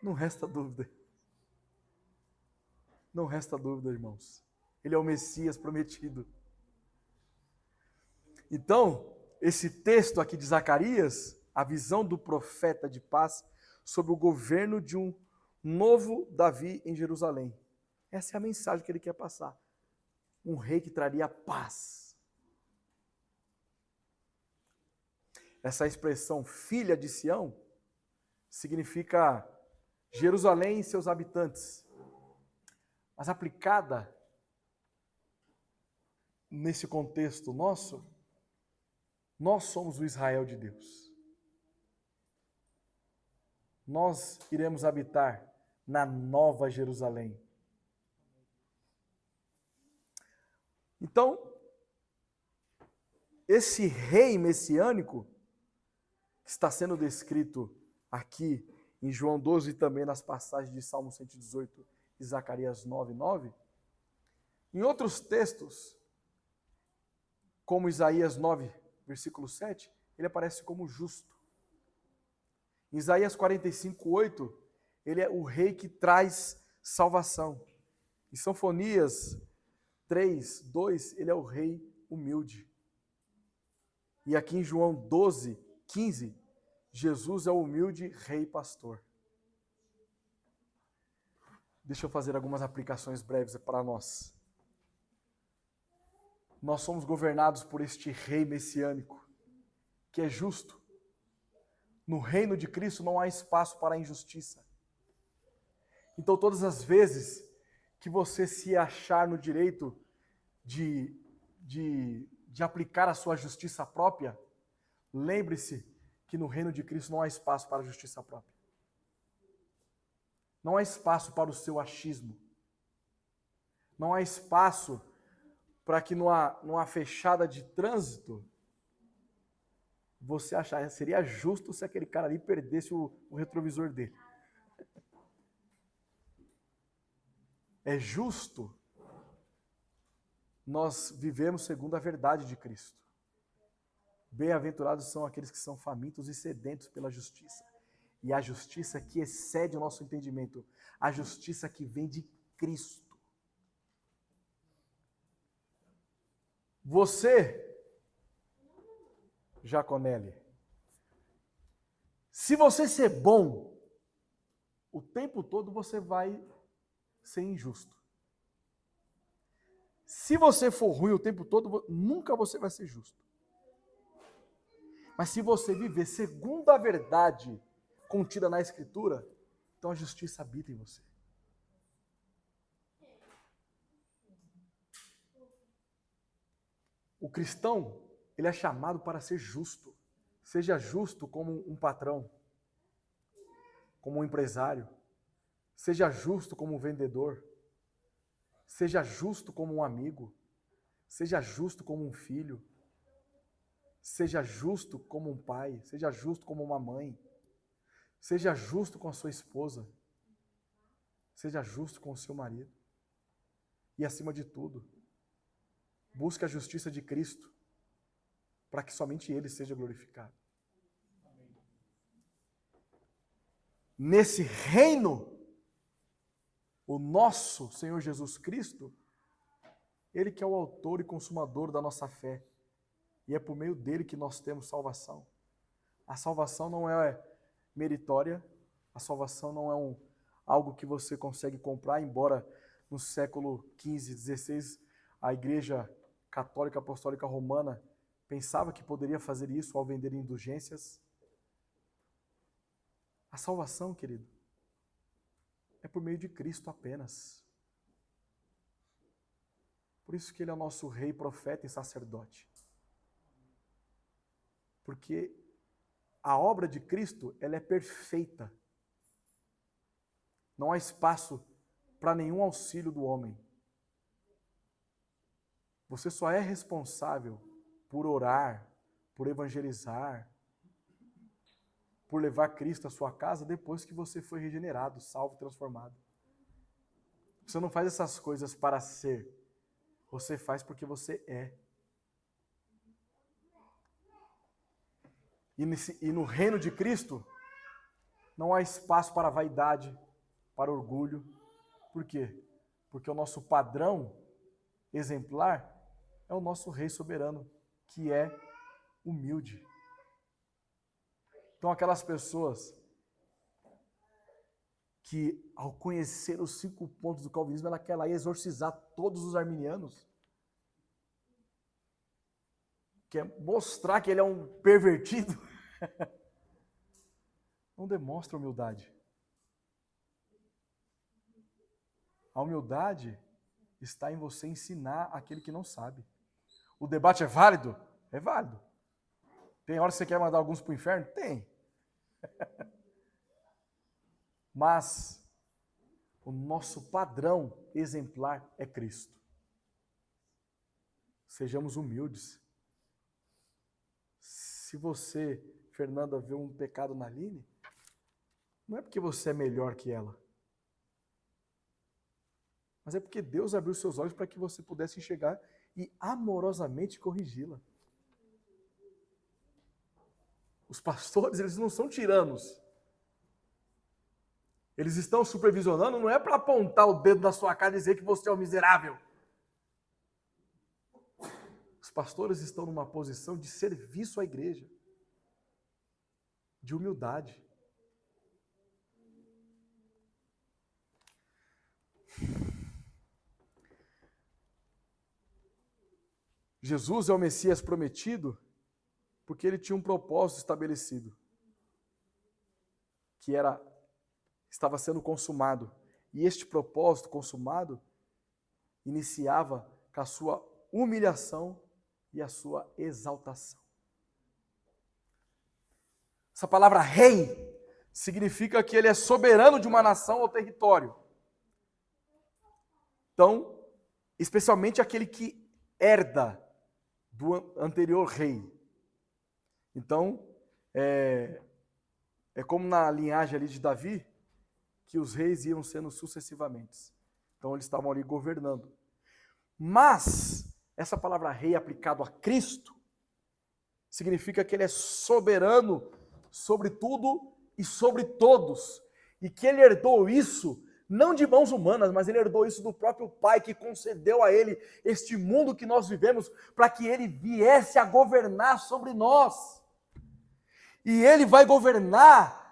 Não resta dúvida. Não resta dúvida, irmãos. Ele é o Messias prometido. Então, esse texto aqui de Zacarias, a visão do profeta de paz sobre o governo de um novo Davi em Jerusalém. Essa é a mensagem que ele quer passar. Um rei que traria paz. Essa expressão filha de Sião significa Jerusalém e seus habitantes. Mas aplicada nesse contexto nosso, nós somos o Israel de Deus. Nós iremos habitar na Nova Jerusalém. Então, esse rei messiânico que está sendo descrito aqui em João 12 e também nas passagens de Salmo 118 e Zacarias 9:9, em outros textos, como Isaías 9, versículo 7, ele aparece como justo. Em Isaías 45:8, ele é o rei que traz salvação. Em Sofonias 3:2, ele é o rei humilde. E aqui em João 12:15, Jesus é o humilde rei pastor. Deixa eu fazer algumas aplicações breves para nós. Nós somos governados por este rei messiânico, que é justo. No reino de Cristo não há espaço para a injustiça. Então, todas as vezes que você se achar no direito de aplicar a sua justiça própria, lembre-se que no reino de Cristo não há espaço para a justiça própria. Não há espaço para o seu achismo. Não há espaço para que numa fechada de trânsito você achar, seria justo se aquele cara ali perdesse o retrovisor dele. É justo nós vivemos segundo a verdade de Cristo. Bem-aventurados são aqueles que são famintos e sedentos pela justiça. E a justiça que excede o nosso entendimento, a justiça que vem de Cristo. Você, Jaconelli, se você ser bom, o tempo todo você vai ser injusto. Se você for ruim o tempo todo, nunca você vai ser justo. Mas se você viver segundo a verdade contida na Escritura, então a justiça habita em você. O cristão, ele é chamado para ser justo. Seja justo como um patrão, como um empresário. Seja justo como um vendedor. Seja justo como um amigo. Seja justo como um filho. Seja justo como um pai. Seja justo como uma mãe. Seja justo com a sua esposa. Seja justo com o seu marido. E acima de tudo, busque a justiça de Cristo, para que somente Ele seja glorificado. Nesse reino, O nosso Senhor Jesus Cristo, Ele que é o autor e consumador da nossa fé. E é por meio dele que nós temos salvação. A salvação não é meritória, a salvação não é algo que você consegue comprar, embora no século XV, XVI, a Igreja Católica Apostólica Romana pensava que poderia fazer isso ao vender indulgências. A salvação, querido, é por meio de Cristo apenas. Por isso que Ele é o nosso rei, profeta e sacerdote. Porque a obra de Cristo, ela é perfeita. Não há espaço para nenhum auxílio do homem. Você só é responsável por orar, por evangelizar, por levar Cristo à sua casa depois que você foi regenerado, salvo, transformado. Você não faz essas coisas para ser, você faz porque você é. E no reino de Cristo, não há espaço para vaidade, para orgulho. Por quê? Porque o nosso padrão exemplar é o nosso Rei soberano, que é humilde. Então, aquelas pessoas que, ao conhecer os 5 pontos do calvinismo, ela quer lá exorcizar todos os arminianos, quer mostrar que ele é um pervertido, não demonstra humildade. A humildade está em você ensinar aquele que não sabe. O debate é válido? É válido. Tem hora que você quer mandar alguns para o inferno? Tem. Mas o nosso padrão exemplar é Cristo. Sejamos humildes. Se você, Fernanda, vê um pecado na Aline, não é porque você é melhor que ela, mas é porque Deus abriu seus olhos para que você pudesse enxergar e amorosamente corrigi-la. Os pastores, eles não são tiranos. Eles estão supervisionando, não é para apontar o dedo na sua cara e dizer que você é um miserável. Os pastores estão numa posição de serviço à igreja, de humildade. Jesus é o Messias prometido porque ele tinha um propósito estabelecido, que estava sendo consumado. E este propósito consumado iniciava com a sua humilhação e a sua exaltação. Essa palavra rei significa que ele é soberano de uma nação ou território. Então, especialmente aquele que herda do anterior rei. Então, é como na linhagem ali de Davi, que os reis iam sendo sucessivamente. Então, eles estavam ali governando. Mas, essa palavra rei aplicado a Cristo, significa que ele é soberano sobre tudo e sobre todos. E que ele herdou isso, não de mãos humanas, mas ele herdou isso do próprio Pai, que concedeu a ele este mundo que nós vivemos, para que ele viesse a governar sobre nós. E ele vai governar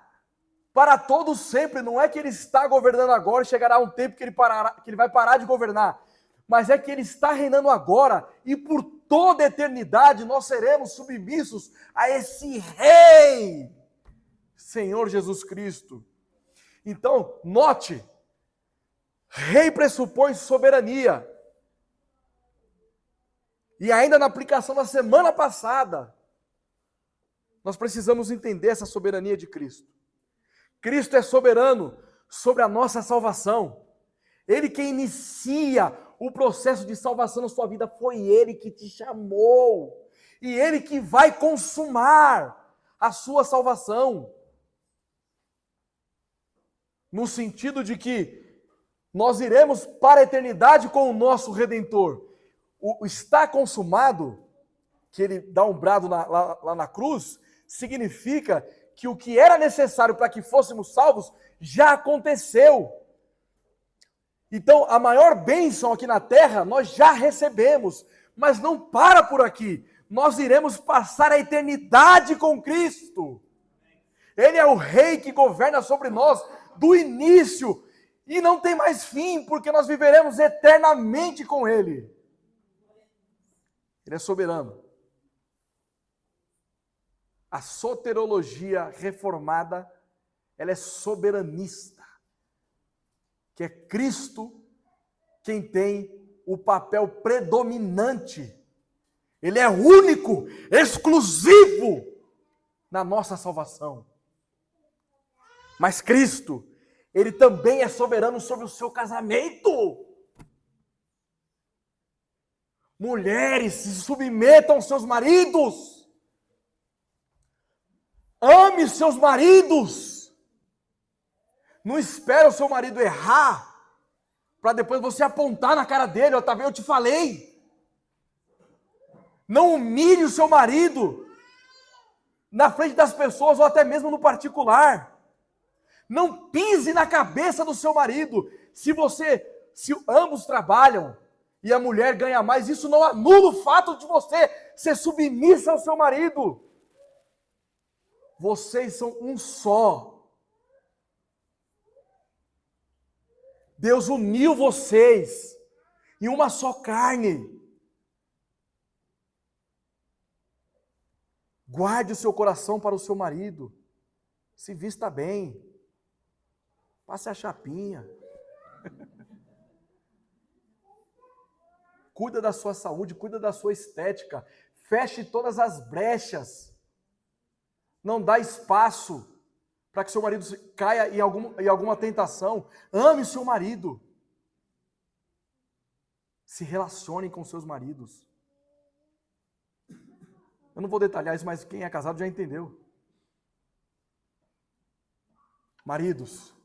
para todos sempre. Não é que ele está governando agora e chegará um tempo que ele vai parar de governar. Mas é que ele está reinando agora e por toda a eternidade nós seremos submissos a esse Rei, Senhor Jesus Cristo. Então, note, Rei pressupõe soberania. E ainda na aplicação da semana passada, nós precisamos entender essa soberania de Cristo. Cristo é soberano sobre a nossa salvação. Ele que inicia o processo de salvação na sua vida, foi Ele que te chamou. E Ele que vai consumar a sua salvação. No sentido de que nós iremos para a eternidade com o nosso Redentor. O está consumado, que Ele dá um brado lá na cruz, significa que o que era necessário para que fôssemos salvos já aconteceu. Então, a maior bênção aqui na terra nós já recebemos, mas não para por aqui. Nós iremos passar a eternidade com Cristo. Ele é o Rei que governa sobre nós do início e não tem mais fim, porque nós viveremos eternamente com Ele. Ele é soberano. A soterologia reformada, ela é soberanista, que é Cristo quem tem o papel predominante. Ele é único, exclusivo na nossa salvação. Mas Cristo, Ele também é soberano sobre o seu casamento. Mulheres, se submetam aos seus maridos. Ame seus maridos. Não espere o seu marido errar, para depois você apontar na cara dele, ó, tá vendo? Eu te falei. Não humilhe o seu marido na frente das pessoas ou até mesmo no particular. Não pise na cabeça do seu marido. Se ambos trabalham e a mulher ganha mais, isso não anula o fato de você ser submissa ao seu marido. Vocês são um só. Deus uniu vocês em uma só carne. Guarde o seu coração para o seu marido. Se vista bem. Passe a chapinha. Cuida da sua saúde, cuida da sua estética. Feche todas as brechas. Não dá espaço para que seu marido caia em alguma tentação. Ame seu marido. Se relacione com seus maridos. Eu não vou detalhar isso, mas quem é casado já entendeu. Maridos,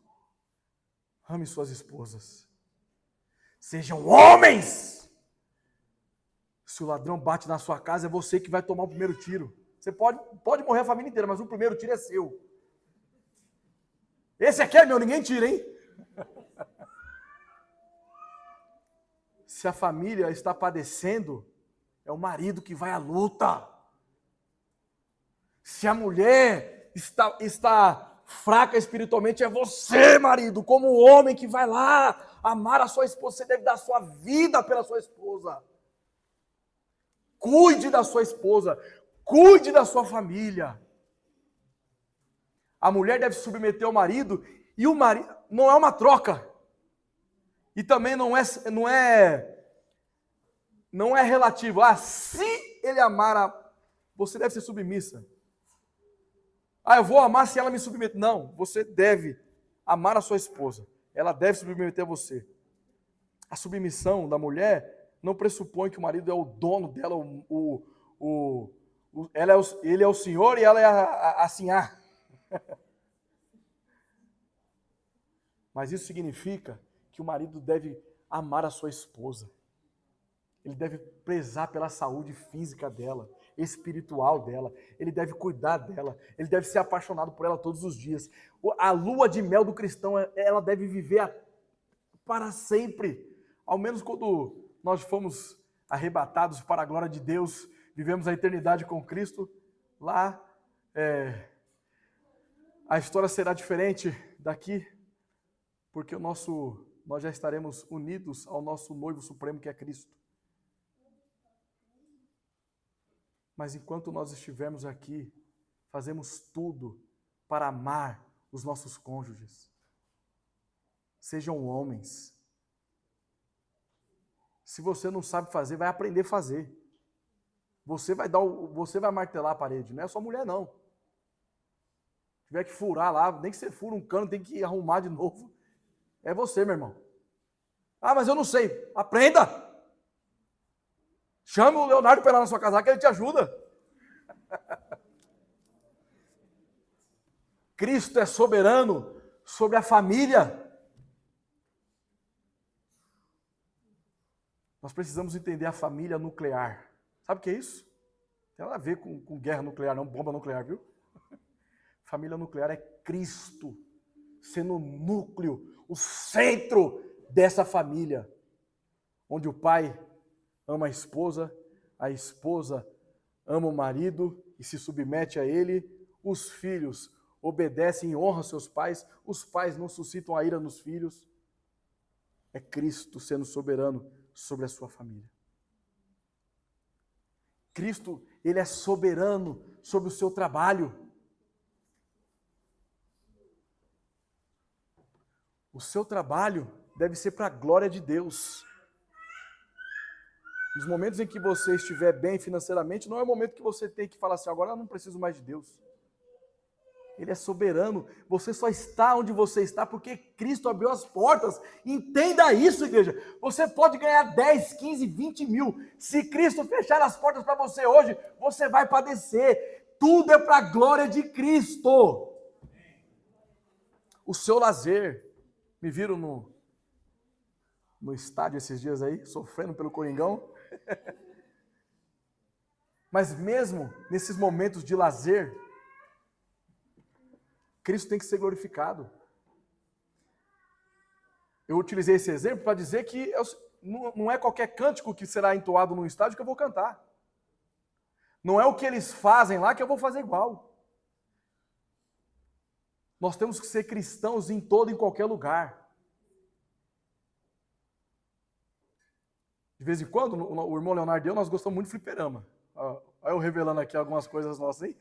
ame suas esposas. Sejam homens. Se o ladrão bate na sua casa, é você que vai tomar o primeiro tiro. Você pode morrer a família inteira, mas o primeiro tiro é seu. Esse aqui é meu, ninguém tira, hein? Se a família está padecendo, é o marido que vai à luta. Se a mulher está fraca espiritualmente, é você, marido, como homem que vai lá amar a sua esposa. Você deve dar a sua vida pela sua esposa. Cuide da sua esposa. Cuide da sua família. A mulher deve se submeter ao marido, e o marido não é uma troca. E também não é relativo. Se ele amar, você deve ser submissa. Eu vou amar se ela me submeter. Não, você deve amar a sua esposa. Ela deve submeter a você. A submissão da mulher não pressupõe que o marido é o dono dela, ele é o senhor e ela é a sinhá. Mas isso significa que o marido deve amar a sua esposa. Ele deve prezar pela saúde física dela, espiritual dela. Ele deve cuidar dela. Ele deve ser apaixonado por ela todos os dias. A lua de mel do cristão, ela deve viver para sempre. Ao menos quando nós fomos arrebatados para a glória de Deus, vivemos a eternidade com Cristo, lá a história será diferente daqui, porque nós já estaremos unidos ao nosso noivo supremo, que é Cristo. Mas enquanto nós estivermos aqui, fazemos tudo para amar os nossos cônjuges. Sejam homens. Se você não sabe fazer, vai aprender a fazer. Você vai martelar a parede, não é só mulher não. Se tiver que furar lá, nem que você fura um cano, tem que arrumar de novo. É você, meu irmão. Mas eu não sei. Aprenda! Chama o Leonardo para ir lá na sua casa, que ele te ajuda. Cristo é soberano sobre a família. Nós precisamos entender a família nuclear. Sabe o que é isso? Tem nada a ver com guerra nuclear, não, bomba nuclear, viu? Família nuclear é Cristo sendo o núcleo, o centro dessa família, onde o pai ama a esposa ama o marido e se submete a ele, os filhos obedecem e honram seus pais, os pais não suscitam a ira nos filhos. É Cristo sendo soberano sobre a sua família. Cristo, ele é soberano sobre o seu trabalho. O seu trabalho deve ser para a glória de Deus. Nos momentos em que você estiver bem financeiramente, não é o momento que você tem que falar assim, agora eu não preciso mais de Deus. Ele é soberano. Você só está onde você está porque Cristo abriu as portas. Entenda isso, igreja. Você pode ganhar 10, 15, 20 mil. Se Cristo fechar as portas para você hoje, você vai padecer. Tudo é para a glória de Cristo. O seu lazer. Me viram no estádio esses dias aí, sofrendo pelo Coringão. Mas mesmo nesses momentos de lazer, Cristo tem que ser glorificado. Eu utilizei esse exemplo para dizer que não é qualquer cântico que será entoado no estádio que eu vou cantar. Não é o que eles fazem lá que eu vou fazer igual. Nós temos que ser cristãos em todo e em qualquer lugar. De vez em quando, o irmão Leonardo e eu, nós gostamos muito de fliperama. Olha eu revelando aqui algumas coisas nossas aí.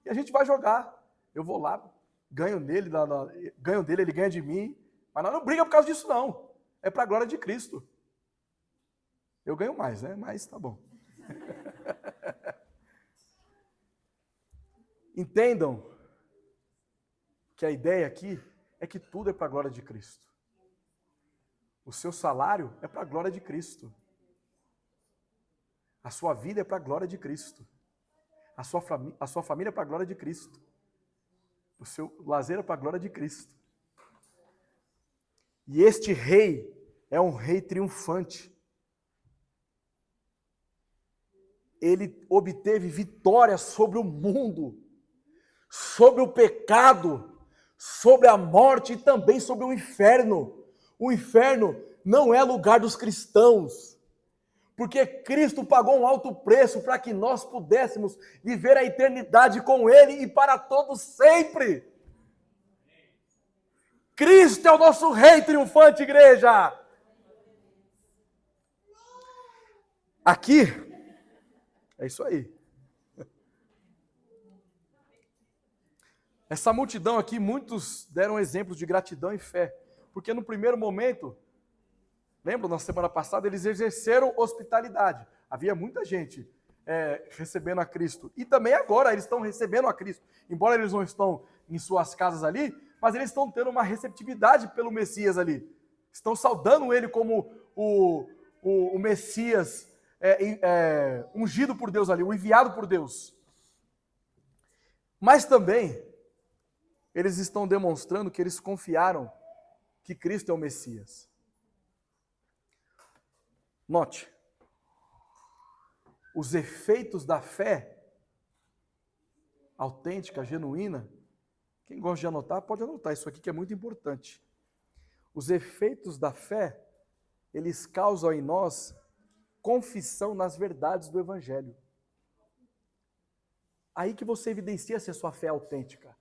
E a gente vai jogar. Eu vou lá, ganho dele, ele ganha de mim. Mas nós não briga por causa disso, não. É para a glória de Cristo. Eu ganho mais, né? Mas tá bom. Entendam que a ideia aqui é que tudo é para a glória de Cristo. O seu salário é para a glória de Cristo. A sua vida é para a glória de Cristo. A sua família é para a glória de Cristo. O seu lazer é para a glória de Cristo. E este rei é um rei triunfante. Ele obteve vitória sobre o mundo, sobre o pecado, sobre a morte e também sobre o inferno. O inferno não é lugar dos cristãos, porque Cristo pagou um alto preço para que nós pudéssemos viver a eternidade com Ele e para todos sempre. Cristo é o nosso Rei triunfante, igreja. Aqui, é isso aí. Essa multidão aqui, muitos deram exemplos de gratidão e fé. Porque no primeiro momento, lembra, na semana passada, eles exerceram hospitalidade. Havia muita gente recebendo a Cristo. E também agora eles estão recebendo a Cristo. Embora eles não estão em suas casas ali, mas eles estão tendo uma receptividade pelo Messias ali. Estão saudando ele como o Messias ungido por Deus ali, o enviado por Deus. Mas também, eles estão demonstrando que eles confiaram que Cristo é o Messias. Note, os efeitos da fé autêntica, genuína, quem gosta de anotar, pode anotar isso aqui que é muito importante. Os efeitos da fé, eles causam em nós confissão nas verdades do Evangelho. Aí que você evidencia se a sua fé é autêntica.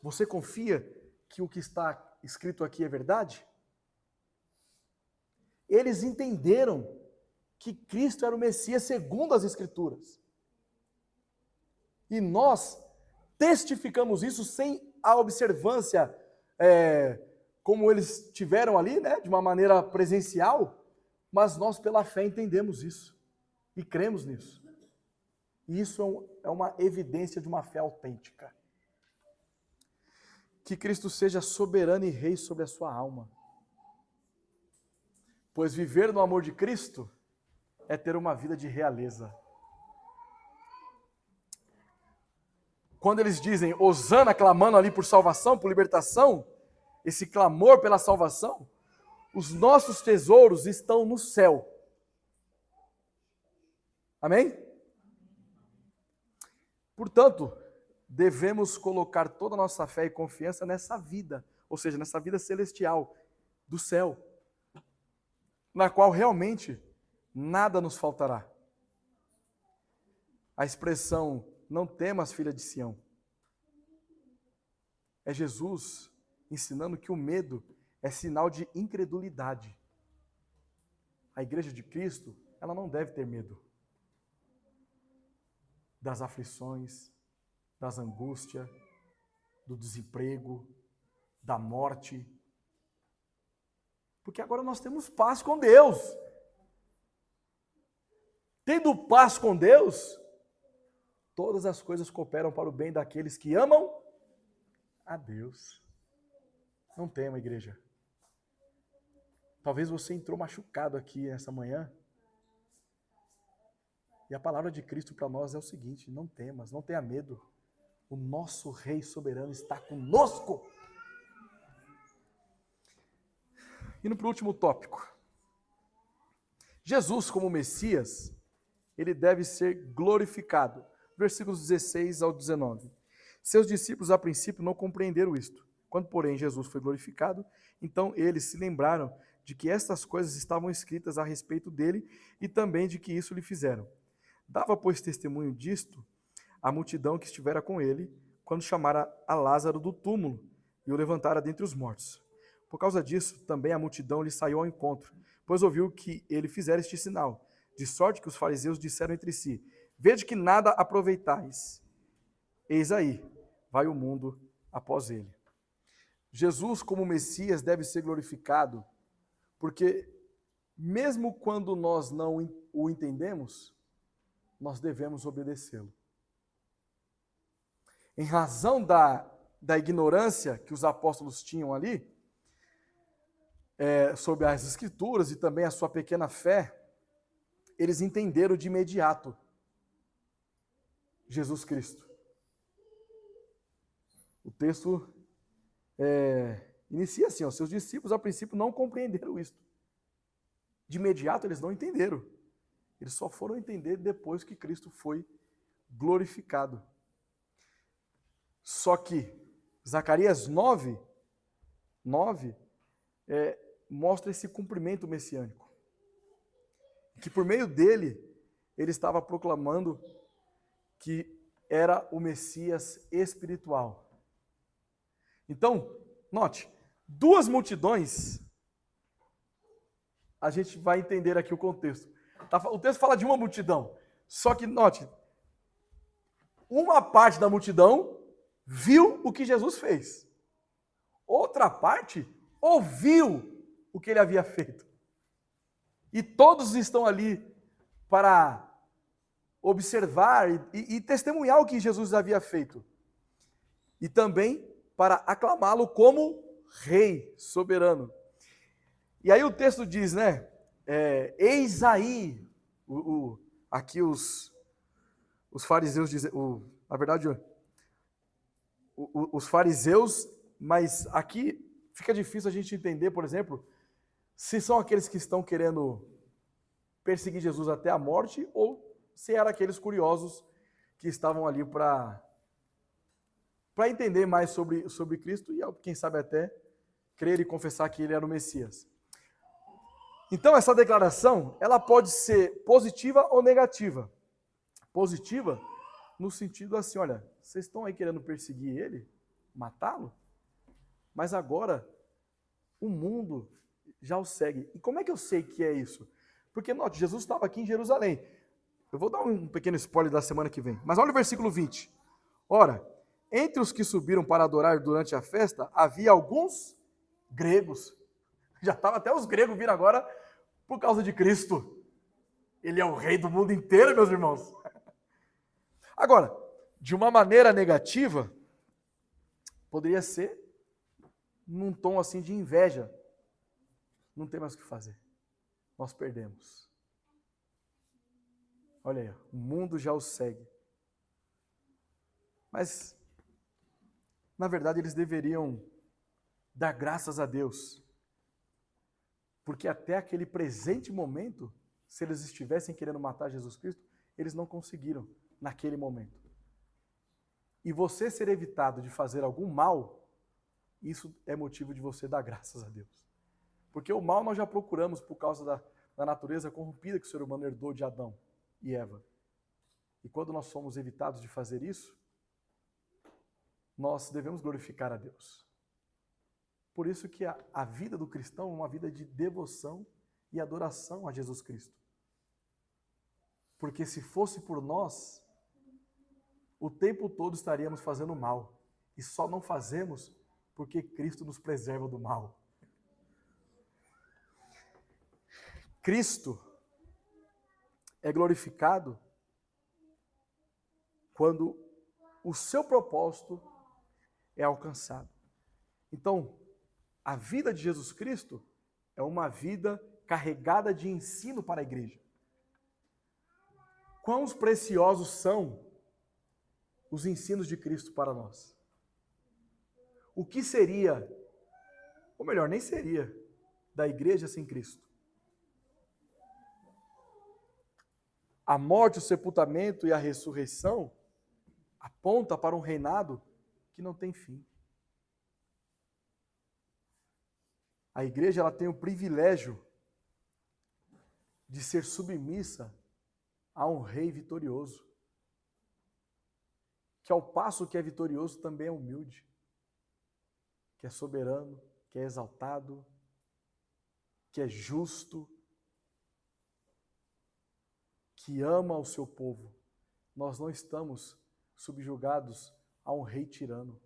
Você confia que o que está escrito aqui é verdade? Eles entenderam que Cristo era o Messias segundo as Escrituras. E nós testificamos isso sem a observância, como eles tiveram ali, né, de uma maneira presencial, mas nós pela fé entendemos isso e cremos nisso. E isso é uma evidência de uma fé autêntica. Que Cristo seja soberano e rei sobre a sua alma. Pois viver no amor de Cristo é ter uma vida de realeza. Quando eles dizem Hosana, clamando ali por salvação, por libertação, esse clamor pela salvação, os nossos tesouros estão no céu. Amém? Portanto, devemos colocar toda a nossa fé e confiança nessa vida, ou seja, nessa vida celestial, do céu, na qual realmente nada nos faltará. A expressão não temas, filha de Sião, é Jesus ensinando que o medo é sinal de incredulidade. A igreja de Cristo, ela não deve ter medo das aflições, das angústias, do desemprego, da morte. Porque agora nós temos paz com Deus. Tendo paz com Deus, todas as coisas cooperam para o bem daqueles que amam a Deus. Não tema, igreja. Talvez você entrou machucado aqui essa manhã. E a palavra de Cristo para nós é o seguinte: não temas, não tenha medo. O nosso Rei soberano está conosco. Indo para o último tópico. Jesus, como Messias, ele deve ser glorificado. Versículos 16 ao 19. Seus discípulos, a princípio, não compreenderam isto. Quando, porém, Jesus foi glorificado, então eles se lembraram de que estas coisas estavam escritas a respeito dele e também de que isso lhe fizeram. Dava, pois, testemunho disto a multidão que estivera com ele, quando chamara a Lázaro do túmulo e o levantara dentre os mortos. Por causa disso, também a multidão lhe saiu ao encontro, pois ouviu que ele fizera este sinal, de sorte que os fariseus disseram entre si: vede que nada aproveitais. Eis aí, vai o mundo após ele. Jesus, como Messias, deve ser glorificado, porque mesmo quando nós não o entendemos, nós devemos obedecê-lo. Em razão da ignorância que os apóstolos tinham ali, sobre as Escrituras e também a sua pequena fé, eles entenderam de imediato Jesus Cristo. O texto inicia assim: ó, seus discípulos a princípio não compreenderam isto. De imediato eles não entenderam. Eles só foram entender depois que Cristo foi glorificado. Só que Zacarias 9 mostra esse cumprimento messiânico. Que por meio dele, ele estava proclamando que era o Messias espiritual. Então, note, duas multidões, a gente vai entender aqui o contexto. O texto fala de uma multidão, só que, note, uma parte da multidão viu o que Jesus fez. Outra parte ouviu o que ele havia feito. E todos estão ali para observar e testemunhar o que Jesus havia feito. E também para aclamá-lo como Rei soberano. E aí o texto diz, né? Eis aí, aqui os fariseus dizem, na verdade, os fariseus, mas aqui fica difícil a gente entender, por exemplo, se são aqueles que estão querendo perseguir Jesus até a morte ou se eram aqueles curiosos que estavam ali para entender mais sobre Cristo e, quem sabe, até crer e confessar que ele era o Messias. Então, essa declaração, ela pode ser positiva ou negativa. Positiva no sentido assim, olha, vocês estão aí querendo perseguir ele, matá-lo, mas agora o mundo já o segue. E como é que eu sei que é isso? Porque, note, Jesus estava aqui em Jerusalém. Eu vou dar um pequeno spoiler da semana que vem. Mas olha o versículo 20. Ora, entre os que subiram para adorar durante a festa, havia alguns gregos. Já estavam até os gregos vindo agora por causa de Cristo. Ele é o rei do mundo inteiro, meus irmãos. Agora, de uma maneira negativa, poderia ser num tom assim de inveja. Não tem mais o que fazer. Nós perdemos. Olha aí, o mundo já o segue. Mas, na verdade, eles deveriam dar graças a Deus. Porque até aquele presente momento, se eles estivessem querendo matar Jesus Cristo, eles não conseguiram naquele momento. E você ser evitado de fazer algum mal, isso é motivo de você dar graças a Deus. Porque o mal nós já procuramos por causa da natureza corrompida que o ser humano herdou de Adão e Eva. E quando nós somos evitados de fazer isso, nós devemos glorificar a Deus. Por isso que a vida do cristão é uma vida de devoção e adoração a Jesus Cristo. Porque se fosse por nós, o tempo todo estaríamos fazendo mal. E só não fazemos porque Cristo nos preserva do mal. Cristo é glorificado quando o seu propósito é alcançado. Então, a vida de Jesus Cristo é uma vida carregada de ensino para a igreja. Quão preciosos são os ensinos de Cristo para nós? O que seria, ou melhor, nem seria, da igreja sem Cristo? A morte, o sepultamento e a ressurreição aponta para um reinado que não tem fim. A igreja ela tem o privilégio de ser submissa a um rei vitorioso, que ao passo que é vitorioso também é humilde, que é soberano, que é exaltado, que é justo, que ama o seu povo. Nós não estamos subjugados a um rei tirano.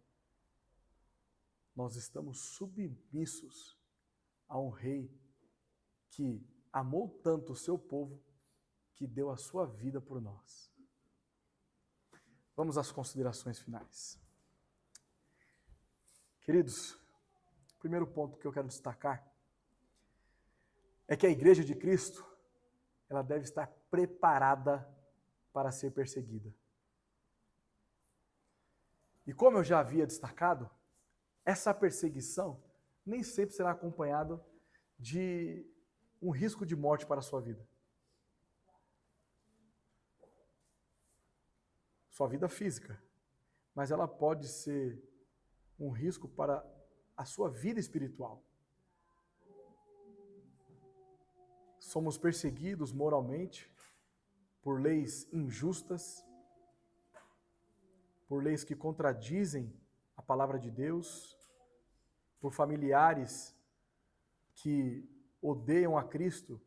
Nós estamos submissos a um rei que amou tanto o seu povo que deu a sua vida por nós. Vamos às considerações finais. Queridos, o primeiro ponto que eu quero destacar é que a igreja de Cristo, ela deve estar preparada para ser perseguida. E como eu já havia destacado, essa perseguição nem sempre será acompanhada de um risco de morte para a sua vida. Sua vida física. Mas ela pode ser um risco para a sua vida espiritual. Somos perseguidos moralmente por leis injustas, por leis que contradizem a palavra de Deus, por familiares que odeiam a Cristo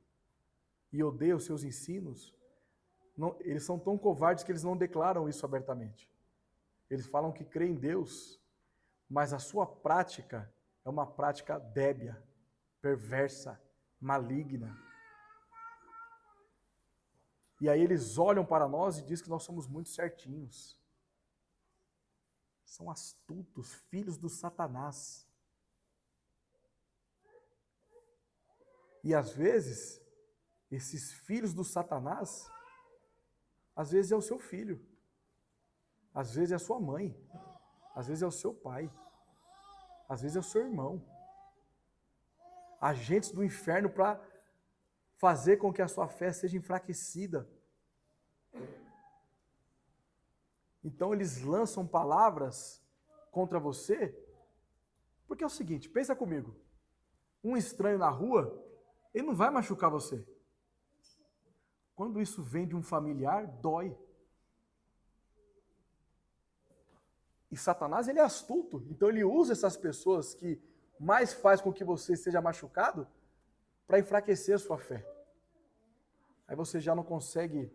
e odeiam os seus ensinos. Não, eles são tão covardes que eles não declaram isso abertamente. Eles falam que creem em Deus, mas a sua prática é uma prática débia, perversa, maligna. E aí eles olham para nós e dizem que nós somos muito certinhos. São astutos, filhos do Satanás. E às vezes, esses filhos do Satanás, às vezes é o seu filho, às vezes é a sua mãe, às vezes é o seu pai, às vezes é o seu irmão. Agentes do inferno para fazer com que a sua fé seja enfraquecida. Então eles lançam palavras contra você, porque é o seguinte, pensa comigo, um estranho na rua, ele não vai machucar você. Quando isso vem de um familiar, dói. E Satanás, ele é astuto, então ele usa essas pessoas que mais faz com que você seja machucado para enfraquecer a sua fé. Aí você já não consegue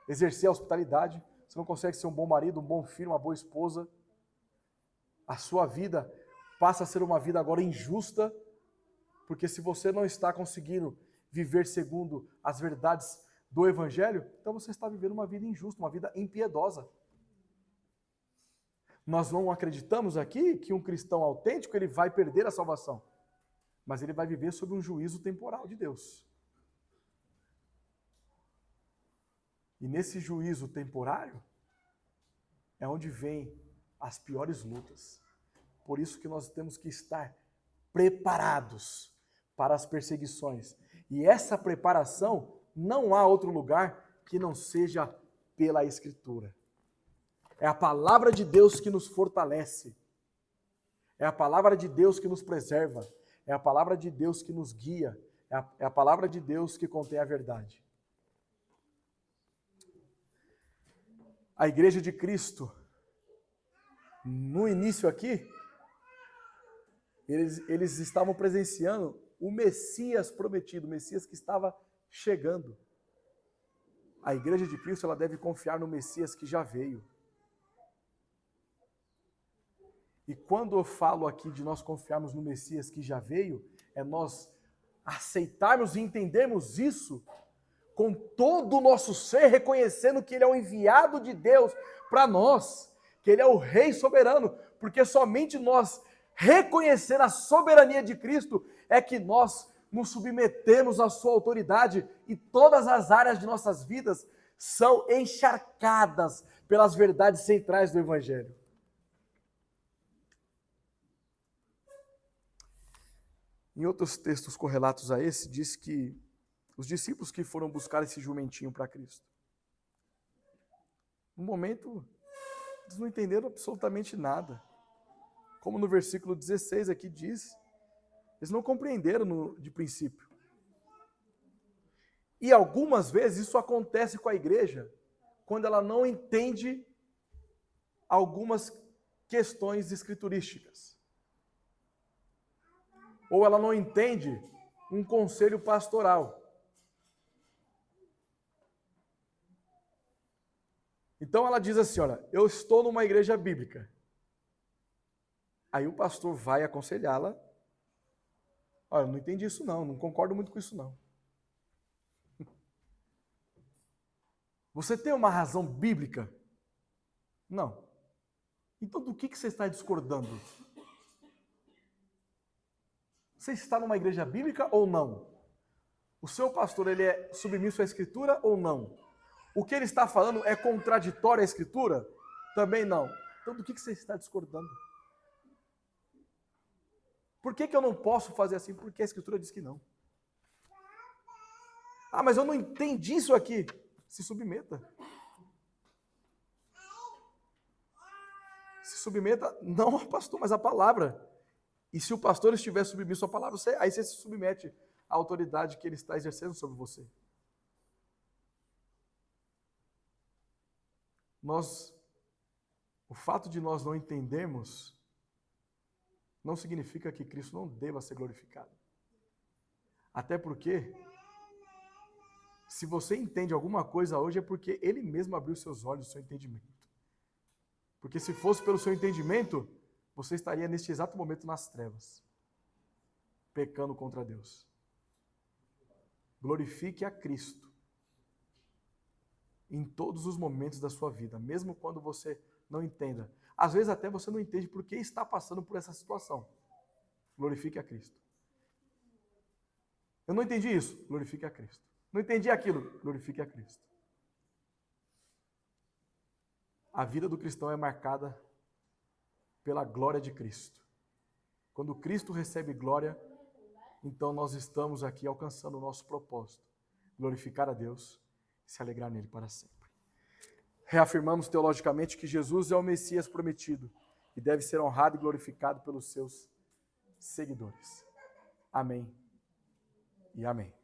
exercer a hospitalidade, você não consegue ser um bom marido, um bom filho, uma boa esposa. A sua vida passa a ser uma vida agora injusta, porque se você não está conseguindo viver segundo as verdades do Evangelho, então você está vivendo uma vida injusta, uma vida impiedosa. Nós não acreditamos aqui que um cristão autêntico ele vai perder a salvação, mas ele vai viver sob um juízo temporal de Deus. E nesse juízo temporário é onde vem as piores lutas. Por isso que nós temos que estar preparados para as perseguições. E essa preparação não há outro lugar que não seja pela Escritura. É a palavra de Deus que nos fortalece. É a palavra de Deus que nos preserva. É a palavra de Deus que nos guia. É a palavra de Deus que contém a verdade. A igreja de Cristo, no início aqui, eles estavam presenciando o Messias prometido, o Messias que estava chegando. A igreja de Cristo, ela deve confiar no Messias que já veio. E quando eu falo aqui de nós confiarmos no Messias que já veio, é nós aceitarmos e entendermos isso com todo o nosso ser, reconhecendo que Ele é o enviado de Deus para nós, que Ele é o Rei soberano, porque somente nós, reconhecendo a soberania de Cristo, é que nós nos submetemos à sua autoridade e todas as áreas de nossas vidas são encharcadas pelas verdades centrais do Evangelho. Em outros textos correlatos a esse, diz que os discípulos que foram buscar esse jumentinho para Cristo, no momento, eles não entenderam absolutamente nada. Como no versículo 16 aqui diz, eles não compreenderam de princípio. E algumas vezes isso acontece com a igreja, quando ela não entende algumas questões escriturísticas. Ou ela não entende um conselho pastoral. Então ela diz assim, olha, eu estou numa igreja bíblica. Aí o pastor vai aconselhá-la. Olha, não entendi isso não concordo muito com isso não. Você tem uma razão bíblica? Não. Então do que você está discordando? Você está numa igreja bíblica ou não? O seu pastor, ele é submisso à Escritura ou não? O que ele está falando é contraditório à Escritura? Também não. Então do que você está discordando? Por que eu não posso fazer assim? Porque a Escritura diz que não. Ah, mas eu não entendi isso aqui. Se submeta. Se submeta, não ao pastor, mas à palavra. E se o pastor estiver submisso à palavra, aí você se submete à autoridade que ele está exercendo sobre você. O fato de nós não entendermos não significa que Cristo não deva ser glorificado. Até porque, se você entende alguma coisa hoje, é porque Ele mesmo abriu seus olhos, o seu entendimento. Porque se fosse pelo seu entendimento, você estaria neste exato momento nas trevas, pecando contra Deus. Glorifique a Cristo em todos os momentos da sua vida, mesmo quando você não entenda. Às vezes até você não entende por que está passando por essa situação. Glorifique a Cristo. Eu não entendi isso, glorifique a Cristo. Não entendi aquilo, glorifique a Cristo. A vida do cristão é marcada pela glória de Cristo. Quando Cristo recebe glória, então nós estamos aqui alcançando o nosso propósito, glorificar a Deus e se alegrar nele para sempre. Reafirmamos teologicamente que Jesus é o Messias prometido e deve ser honrado e glorificado pelos seus seguidores. Amém e amém.